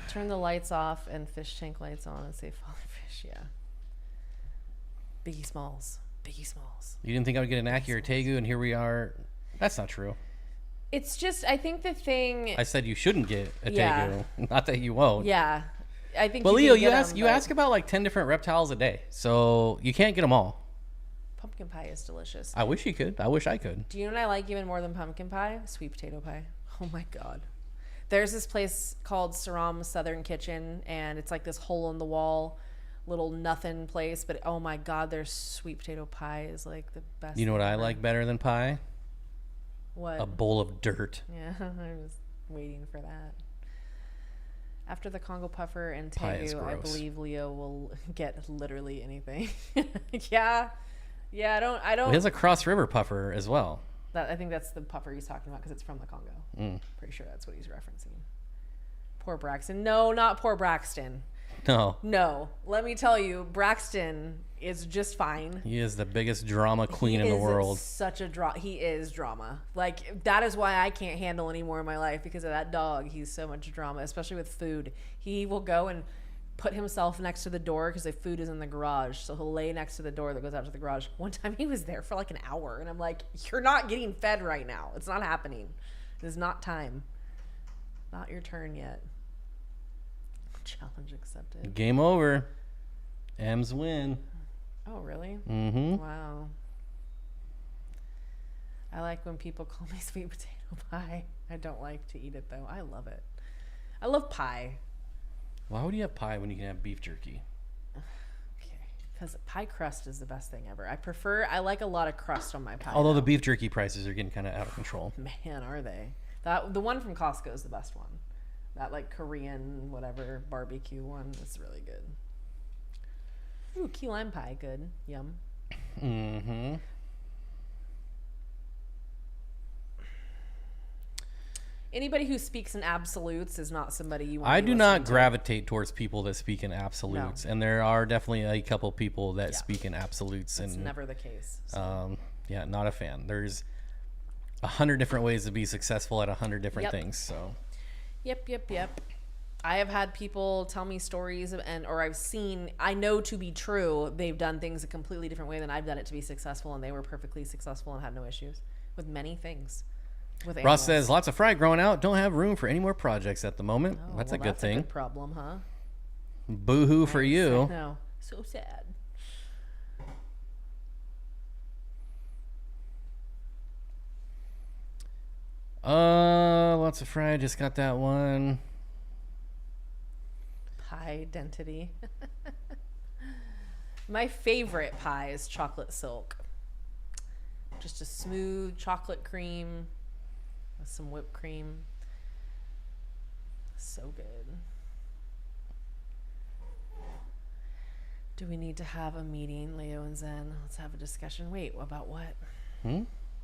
Turn the lights off and fish tank lights on and say falling fish. Yeah. Biggie Smalls. Biggie Smalls. You didn't think I would get an accurate Tegu, and here we are. That's not true. It's just, I think the thing. I said you shouldn't get a Tegu, not that you won't. Yeah. I think. But Leo, you ask about like 10 different reptiles a day, so you can't get them all. Pumpkin pie is delicious. I wish you could. I wish I could. Do you know what I like even more than pumpkin pie? Sweet potato pie. Oh my God. There's this place called Saram Southern Kitchen, and it's like this hole in the wall, little nothing place. But oh my God, their sweet potato pie is like the best. You know what I like better than pie? What? A bowl of dirt. Yeah, I was waiting for that. After the Congo puffer and Tegu, I believe Leo will get literally anything. Yeah. I don't. Well, he has a Cross River puffer as well. I think that's the puffer he's talking about because it's from the Congo. Pretty sure that's what he's referencing. Poor Braxton. No, not poor Braxton. No. Let me tell you, Braxton is just fine. He is the biggest drama queen in the world. Such a he is drama. Like, that is why I can't handle any more in my life, because of that dog. He's so much drama, especially with food. He will go and put himself next to the door because the food is in the garage. So he'll lay next to the door that goes out to the garage. One time he was there for like an hour, and I'm like, you're not getting fed right now. It's not happening. It is not time. Not your turn yet. Challenge accepted. Game over. M's win. Oh, really? Mm-hmm. Wow. I like when people call me sweet potato pie. I don't like to eat it, though. I love it. I love pie. Why would you have pie when you can have beef jerky? Okay. Because pie crust is the best thing ever. I like a lot of crust on my pie. Although the beef jerky prices are getting kind of out of control. Man, are they? The one from Costco is the best one. That like Korean whatever barbecue one is really good. Ooh, key lime pie, good. Yum. Mm-hmm. Anybody who speaks in absolutes is not somebody you want I to do not to. gravitate towards people that speak in absolutes, and there are definitely a couple people that Yeah. speak in absolutes. It's and never the case. So. yeah, not a fan. There's 100 different ways to be successful at 100 different Yep. things. So. Yep. I have had people tell me stories or I've seen, I know to be true, they've done things a completely different way than I've done it to be successful, and they were perfectly successful and had no issues with many things. With Ross animals. says, lots of fry growing out. Don't have room for any more projects at the moment. Oh, That's well, a good thing. A good problem, huh? Boo-hoo for you. No, so sad. Lots of fry. Just got that one. Pie identity. My favorite pie is chocolate silk. Just a smooth chocolate cream with some whipped cream. So good. Do we need to have a meeting, Leo and Zen? Let's have a discussion. Wait, about what?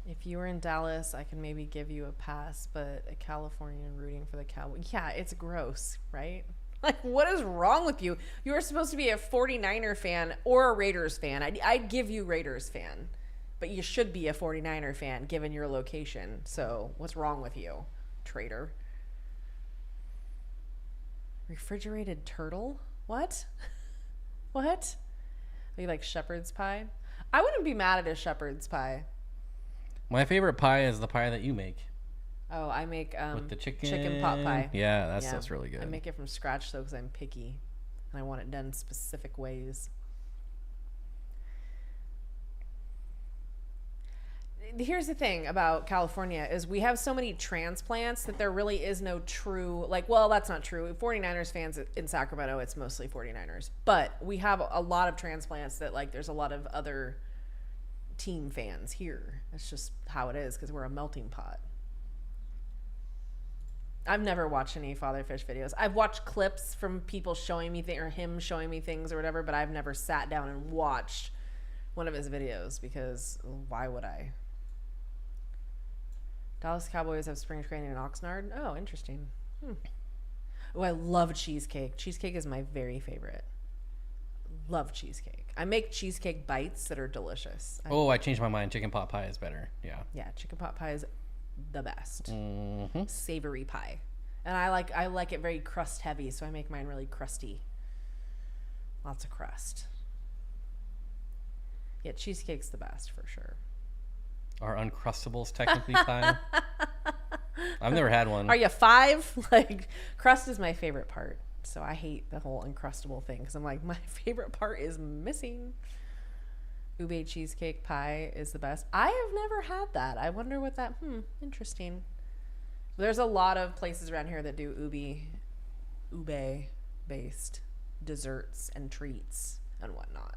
If you were in Dallas, I can maybe give you a pass, but a Californian rooting for the Cowboys. Yeah, it's gross, right? Like, what is wrong with you? You were supposed to be a 49er fan or a Raiders fan. I'd give you Raiders fan, but you should be a 49er fan given your location. So what's wrong with you, traitor? Refrigerated turtle? What? What? Are you like shepherd's pie? I wouldn't be mad at a shepherd's pie. My favorite pie is the pie that you make. Oh, I make With the chicken pot pie. Yeah, that stuff's really good. I make it from scratch though because I'm picky and I want it done specific ways. Here's the thing about California is we have so many transplants that there really is no true, like, well, that's not true. 49ers fans in Sacramento, it's mostly 49ers. But we have a lot of transplants that, like, there's a lot of other team fans here. That's just how it is because we're a melting pot. I've never watched any Father Fish videos. I've watched clips from people showing me or him showing me things or whatever, but I've never sat down and watched one of his videos because why would I? Dallas Cowboys have spring training in Oxnard. Oh, interesting. Oh, I love cheesecake. Cheesecake is my very favorite. Love cheesecake. I make cheesecake bites that are delicious. I changed my mind. Chicken pot pie is better. Yeah. Yeah, chicken pot pie is the best. Mm-hmm. Savory pie. And I like it very crust heavy, so I make mine really crusty. Lots of crust. Yeah, cheesecake's the best for sure. Are Uncrustables technically pie? I've never had one. Are you 5? Like, crust is my favorite part. So I hate the whole Uncrustable thing because I'm like, my favorite part is missing. Ube cheesecake pie is the best. I have never had that. I wonder what that, interesting. There's a lot of places around here that do ube-based desserts and treats and whatnot.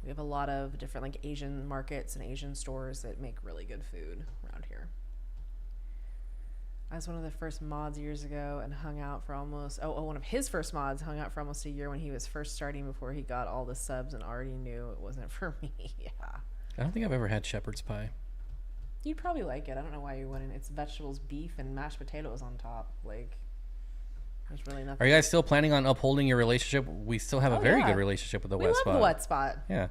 We have a lot of different like Asian markets and Asian stores that make really good food around here. I was one of the first mods years ago and hung out for almost, one of his first mods hung out for almost a year when he was first starting before he got all the subs and already knew it wasn't for me. Yeah. I don't think I've ever had shepherd's pie. You'd probably like it. I don't know why you wouldn't. It's vegetables, beef, and mashed potatoes on top. Like, there's really nothing. Are you guys still planning on upholding your relationship? We still have a very good relationship with the Wet We Spot. love the Wet Spot. Yeah.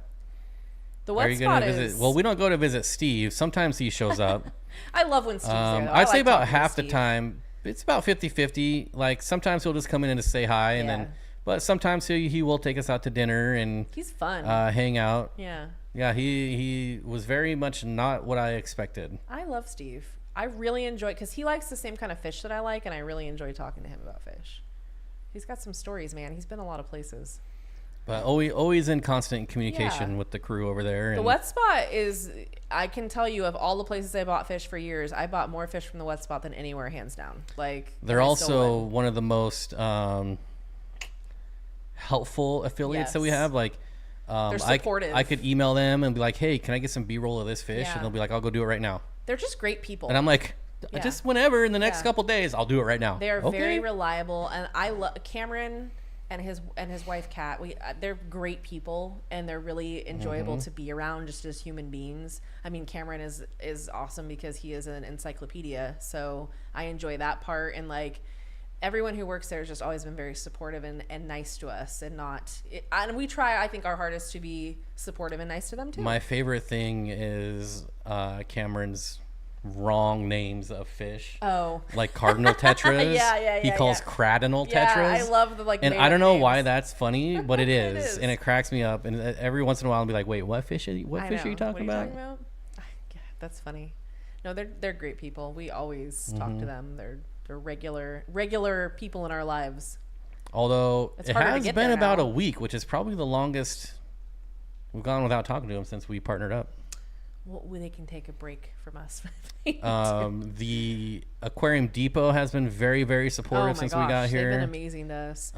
The Wet Spot is... visit? Well, we don't go to visit Steve. Sometimes he shows up. I love when Steve's there, though. I'd say like about talking to half the Steve. time. It's about 50-50. Like, sometimes he'll just come in and just say hi, and then... But sometimes he will take us out to dinner and... He's fun. Hang out. Yeah. Yeah, he was very much not what I expected. I love Steve. I really enjoy... Because he likes the same kind of fish that I like, and I really enjoy talking to him about fish. He's got some stories, man. He's been a lot of places. But always in constant communication with the crew over there. The Wet Spot is, I can tell you, of all the places I bought fish for years, I bought more fish from the Wet Spot than anywhere, hands down. Like, they're also one of the most helpful affiliates that we have. Like, They're supportive. I could email them and be like, hey, can I get some B-roll of this fish? Yeah. And they'll be like, I'll go do it right now. They're just great people. And I'm like, just whenever in the next couple days, I'll do it right now. They're very reliable, and I love Cameron and his wife Kat. They're great people, and they're really enjoyable to be around just as human beings. I mean, Cameron is awesome because he is an encyclopedia, so I enjoy that part. And like everyone who works there has just always been very supportive and nice to us, and we try, I think, our hardest to be supportive and nice to them too. My favorite thing is Cameron's wrong names of fish. Oh, like cardinal tetras. yeah. He calls cradinal tetras. Yeah, I love the and I don't know names. why that's funny, but it is, It is. and it cracks me up. And every once in a while, I'll be like, "Wait, what fish? Are you talking What are you about?" talking about? Yeah, that's funny. No, they're great people. We always talk to them. They're regular people in our lives. Although It's it harder to has get been there about now. a week, which is probably the longest we've gone without talking to them since we partnered up. Well, they can take a break from us. The Aquarium Depot has been very, very supportive since we got here. They've been amazing to us.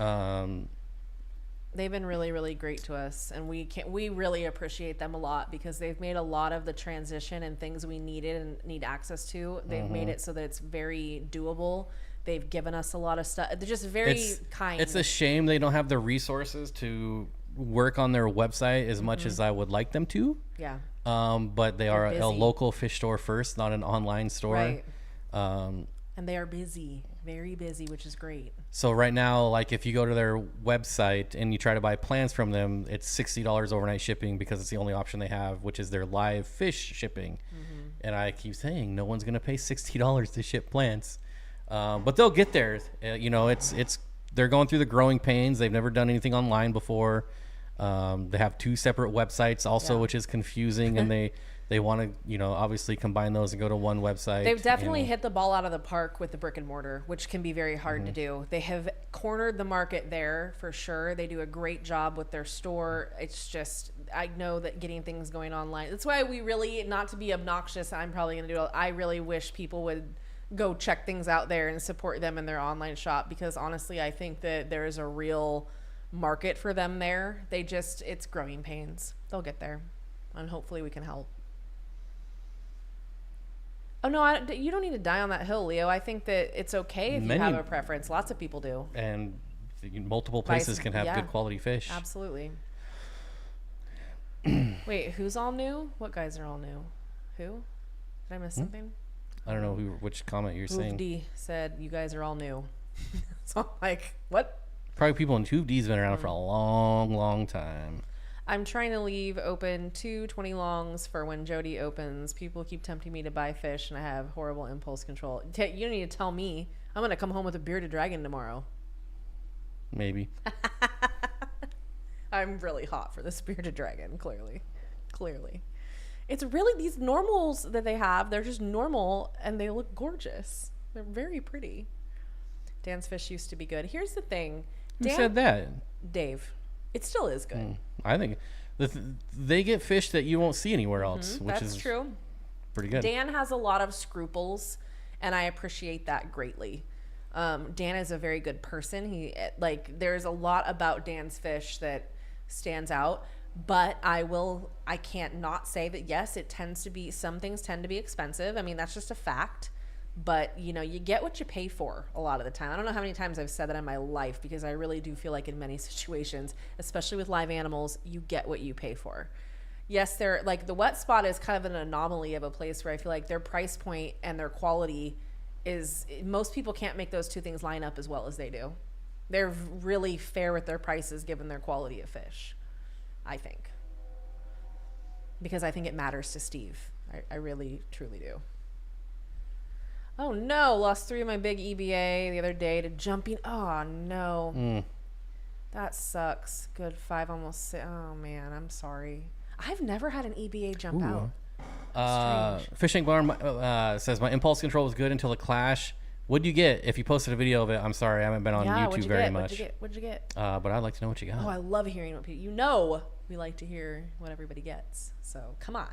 They've been really, really great to us, and we really appreciate them a lot because they've made a lot of the transition and things we needed and need access to. They've made it so that it's very doable. They've given us a lot of stuff. They're just very kind. It's a shame they don't have the resources to work on their website as much as I would like them to. Yeah. But they are busy. a local fish store first, not an online store. Right. And they are busy, very busy, which is great. So right now, like if you go to their website and you try to buy plants from them, it's $60 overnight shipping because it's the only option they have, which is their live fish shipping. And I keep saying no one's gonna pay $60 to ship plants, but they'll get there. They're going through the growing pains. They've never done anything online before. They have two separate websites also, which is confusing, and they want to, obviously combine those and go to one website. They've definitely hit the ball out of the park with the brick and mortar, which can be very hard to do. They have cornered the market there for sure. They do a great job with their store. It's just, I know that getting things going online. That's why we really, not to be obnoxious, I'm probably going to do it. I really wish people would go check things out there and support them in their online shop, because honestly, I think that there is a real market for them there. It's growing pains. They'll get there, and hopefully we can help. Oh no, you don't need to die on that hill, Leo. I think that it's okay if you have a preference. Lots of people do, and multiple places can have good quality fish. Absolutely. Wait, who's all new? What guys are all new? Who? Did I miss something? I don't know which comment you're saying. D said you guys are all new. So I'm like, what? Probably people in Tube D's been around for a long, long time. I'm trying to leave open 2 20 longs for when Jody opens. People keep tempting me to buy fish, and I have horrible impulse control. You don't need to tell me. I'm going to come home with a bearded dragon tomorrow. Maybe. I'm really hot for this bearded dragon, clearly. It's really these normals that they have. They're just normal, and they look gorgeous. They're very pretty. Dan's fish used to be good. Here's the thing. Who said that? Dave. It still is good. I think they get fish that you won't see anywhere else, which is true. Pretty good. Dan has a lot of scruples, and I appreciate that greatly. Dan is a very good person. There's a lot about Dan's fish that stands out, but I can't not say that yes, some things tend to be expensive. I mean, that's just a fact. But, you get what you pay for a lot of the time. I don't know how many times I've said that in my life, because I really do feel like in many situations, especially with live animals, you get what you pay for. Yes, they're the wet spot is kind of an anomaly of a place where I feel like their price point and their quality most people can't make those two things line up as well as they do. They're really fair with their prices given their quality of fish, I think. Because I think it matters to Steve. I really, truly do. Oh no, lost 3 of my big EBA the other day to jumping. Oh no. That sucks. Good 5, almost 6. Oh man, I'm sorry. I've never had an EBA jump out. Fishing Barn says my impulse control was good until the clash. What'd you get? If you posted a video of it, I'm sorry, I haven't been on YouTube very much. What'd you get? But I'd like to know what you got. Oh, I love hearing what people. We like to hear what everybody gets. So come on.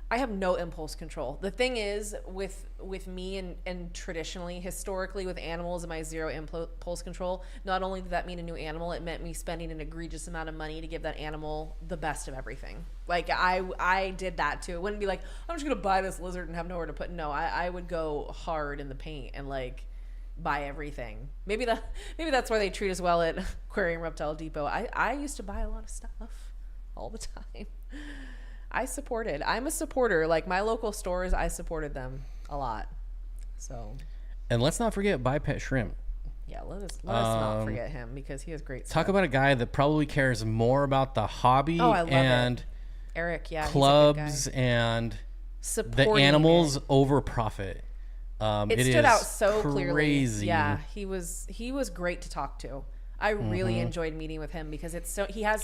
I have no impulse control. The thing is with me and traditionally, historically with animals and my zero impulse control, not only did that mean a new animal, it meant me spending an egregious amount of money to give that animal the best of everything. Like I did that too. It wouldn't be like, I'm just going to buy this lizard and have nowhere to put. No, I would go hard in the paint and like buy everything. Maybe that's why they treat us well at Aquarium Reptile Depot. I used to buy a lot of stuff all the time. I'm a supporter. Like my local stores, I supported them a lot. So. And let's not forget Buy Pet Shrimp. Yeah, let us not forget him because he has great stuff. Talk about a guy that probably cares more about the hobby and Eric, yeah, clubs and supporting the animals over profit. It stood out so clearly. Yeah, he was great to talk to. I really enjoyed meeting with him because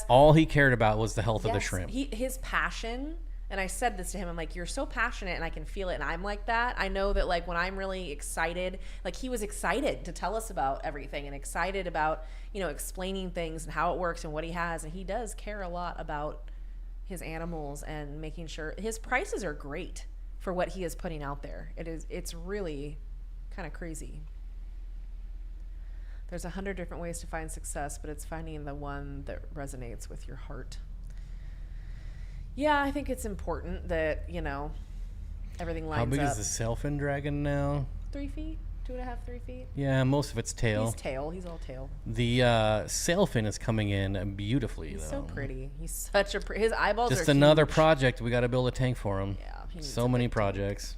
all he cared about was the health of the shrimp. His passion, and I said this to him, I'm like, you're so passionate and I can feel it, and I'm like that. I know that like when I'm really excited, like he was excited to tell us about everything and excited about, explaining things and how it works and what he has, and he does care a lot about his animals and making sure his prices are great for what he is putting out there. It's really kind of crazy. There's 100 different ways to find success, but it's finding the one that resonates with your heart. Yeah, I think it's important that, everything lines up. How big is the sailfin dragon now? 3 feet, 2.5, 3 feet. Yeah, most of it's tail. He's all tail. The sailfin is coming in beautifully, He's though. so pretty. He's such a his eyeballs Just are another huge. project. We got to build a tank for him. Yeah. So many projects.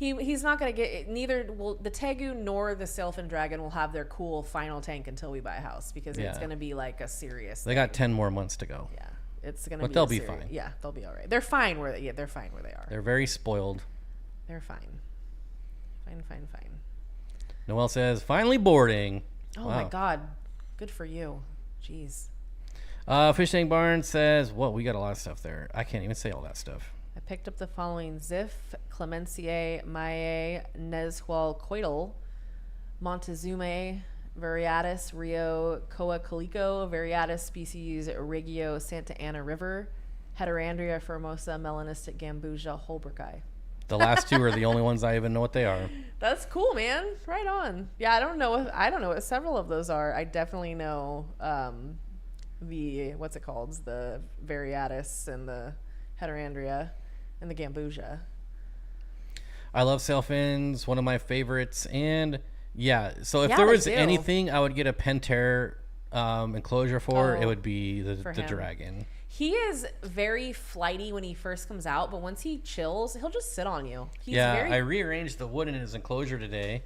He's not going to get, neither will the tegu nor the sailfin dragon will have their cool final tank until we buy a house because it's going to be like a serious They got 10 more months to go. Yeah. It's going to be But they'll be fine. Yeah, they'll be all right. They're fine where they are. They're very spoiled. They're fine. Fine. Noelle says, finally boarding. Oh my God. Good for you. Jeez. Fish Tank Barn says, whoa, we got a lot of stuff there. I can't even say all that stuff. I picked up the following: Ziff, Clemenciae, Maye, Nezhualcoatl, Montezuma, Variatus, Rio, Coacalico, Variatus species, Regio, Santa Ana River, Heterandria, Formosa, Melanistic, Gambusia, Holbrooki. The last two are the only ones I even know what they are. That's cool, man. Right on. Yeah, I don't know what several of those are. I definitely know the what's it called? The Variatus and the Heterandria and the Gambusia. I love sailfins, one of my favorites, and so if there was anything I would get a Pentair enclosure for, it would be the dragon. He is very flighty when he first comes out, but once he chills, he'll just sit on you. I rearranged the wood in his enclosure today,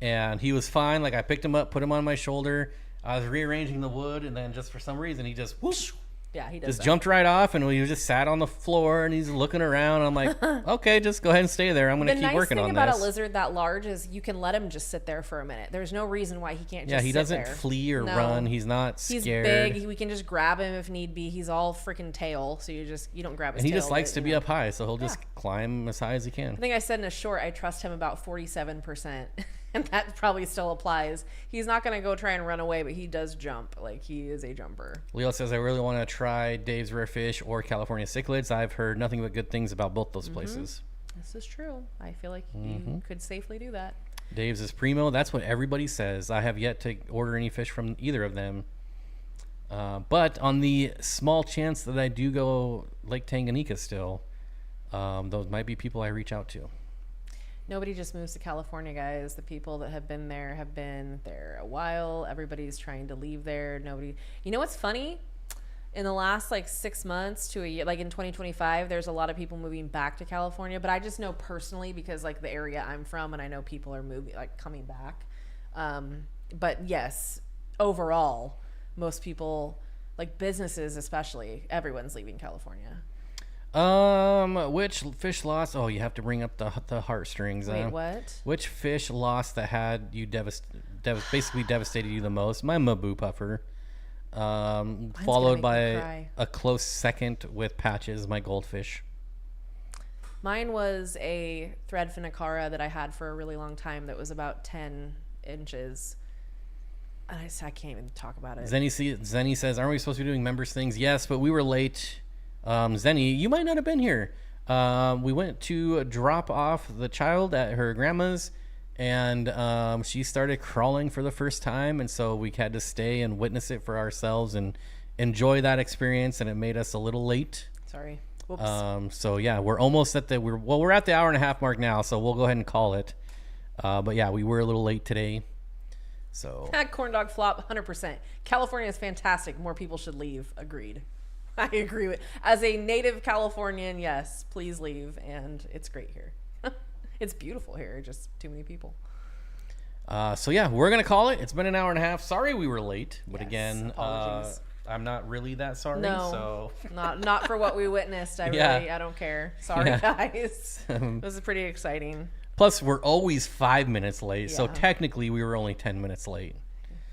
and he was fine. Like I picked him up, put him on my shoulder. I was rearranging the wood, and then just for some reason, he just whoosh. Yeah, he does. Just jumped right off, and he just sat on the floor, and he's looking around. I'm like, okay, just go ahead and stay there. I'm going to keep working on this. The nice thing about a lizard that large is you can let him just sit there for a minute. There's no reason why he can't just sit there. Yeah, he doesn't flee or run. He's not scared. He's big. We can just grab him if need be. He's all freaking tail, so you don't grab his tail. And he just likes to be up high, so he'll just climb as high as he can. I think I said in a short, I trust him about 47%. And that probably still applies. He's not going to go try and run away, but he does jump. Like, he is a jumper. Leo says, I really want to try Dave's Rare Fish or California Cichlids. I've heard nothing but good things about both those places. This is true. I feel like you could safely do that. Dave's is primo. That's what everybody says. I have yet to order any fish from either of them. But on the small chance that I do go Lake Tanganyika still, those might be people I reach out to. Nobody just moves to California, guys. The people that have been there a while. Everybody's trying to leave there. Nobody. You know what's funny? In the last 6 months to a year, like in 2025, there's a lot of people moving back to California. But I just know personally because the area I'm from, and I know people are moving, coming back. But yes, overall, most people, businesses especially, everyone's leaving California. Which fish lost? Oh, you have to bring up the heartstrings. Wait, what? Which fish lost that had you basically devastated you the most? My Mabu puffer. Followed by a close second with Patches, my goldfish. Mine was a threadfin acara that I had for a really long time that was about 10 inches. And I can't even talk about it. Zenny says, aren't we supposed to be doing members things? Yes, but we were late. Zenny, you might not have been here. We went to drop off the child at her grandma's, and she started crawling for the first time, and so we had to stay and witness it for ourselves and enjoy that experience, and it made us a little late. Sorry. Whoops. So yeah, we're almost at the we're at the hour and a half mark now, so we'll go ahead and call it. But yeah, we were a little late today. So Corn dog flop, 100%. California is fantastic. More people should leave. Agreed. I agree with. As a native Californian, yes, please leave. And it's great here. It's beautiful here. Just too many people. So yeah, we're gonna call it. It's been an hour and a half. Sorry we were late, but Yes, again, apologies. I'm not really that sorry. No, So not for what we witnessed. I don't care. Sorry, guys. This is pretty exciting. Plus, we're always 5 minutes late, so Yeah. technically we were only 10 minutes late.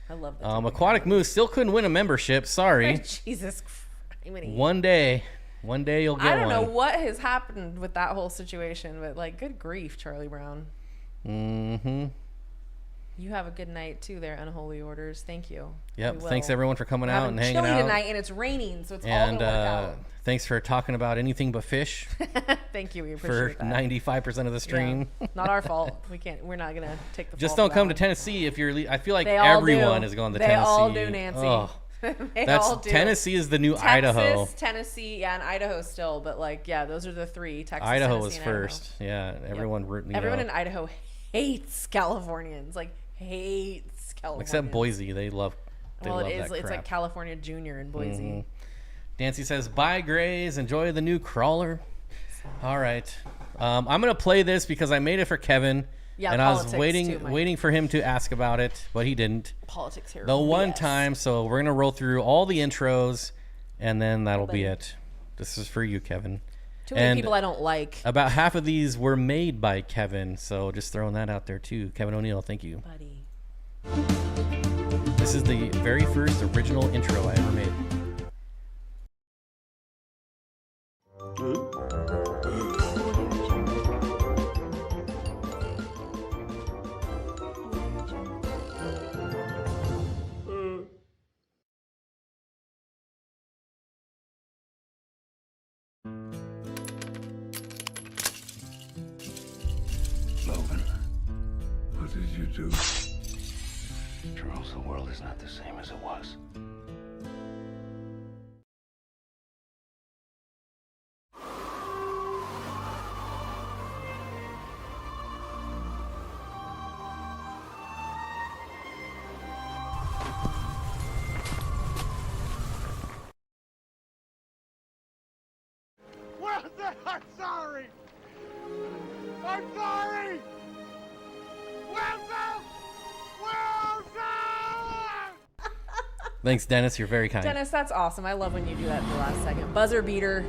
I love that. Aquatic Moose still couldn't win a membership. Sorry. Jesus Christ. One day you'll get one. I don't know what has happened with that whole situation, but like, good grief, Charlie Brown. Mm-hmm. You have a good night too there, Unholy Orders. Thank you. Yep. Thanks everyone for coming out and hanging chilly out tonight, and it's raining, so it's all And gonna work out. thanks for talking about anything but fish Thank you. We for appreciate that. 95% of the stream. Yeah. Not our fault. We're not gonna take the. Just fault don't for come that to Tennessee if you're. I feel like They all everyone do. is going to They Tennessee. all do, Nancy. Oh, They all do. Tennessee is the new Texas, Idaho. Tennessee, yeah, and Idaho still, but like, yeah, those are the three. Texas, Idaho Tennessee, was and first. Yeah, everyone. Everyone in Idaho hates Californians. Like hates Californians. Except Boise, they love. Well, love it is. that It's crap. like California Junior in Boise. Nancy says, "Bye, Grays. Enjoy the new crawler." All right, I'm gonna play this because I made it for Kevin. Yeah, and I was politics waiting, too, Mike. waiting for him to ask about it, but he didn't. Politics here. The one BS. time, so we're gonna roll through all the intros, and then that'll be it. This is for you, Kevin. Too many And people I don't like. about half of these were made by Kevin, so just throwing that out there too. Kevin O'Neill, thank you. Buddy. This is the very first original intro I ever made. Logan, what did you do? Charles, the world is not the same as it was. I'm sorry! I'm sorry! Wilson! Wilson! Thanks, Dennis. You're very kind. Dennis, that's awesome. I love when you do that at the last second. Buzzer beater.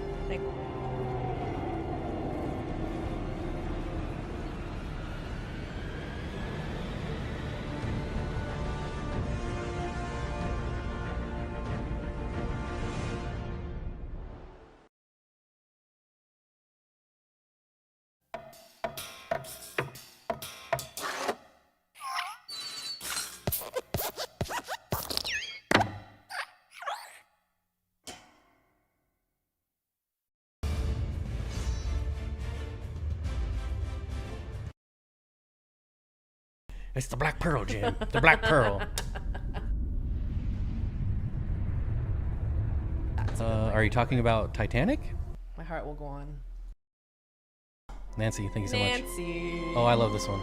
It's the Black Pearl, Jim. The Black Pearl. Are you talking about Titanic? My heart will go on. Nancy, thank you so much. Nancy. Oh, I love this one.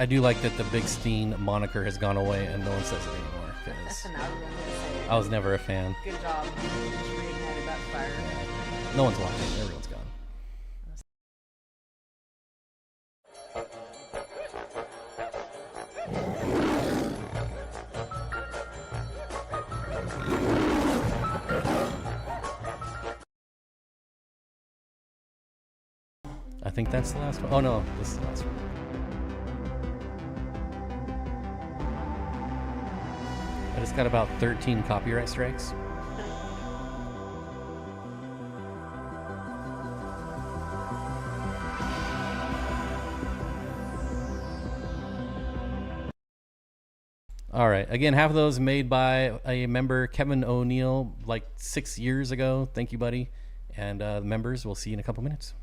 I do like that the Big Steen moniker has gone away and no one says it anymore. 'Cause Now everyone's gonna say it. I was never a fan. Good job. You just reignited that fire. No one's watching. Everyone's gone. I think that's the last one. Oh no, this is the last one. I just got about 13 copyright strikes. All right. Again, half of those made by a member, Kevin O'Neill, like 6 years ago. Thank you, buddy. And the members, we'll see you in a couple minutes.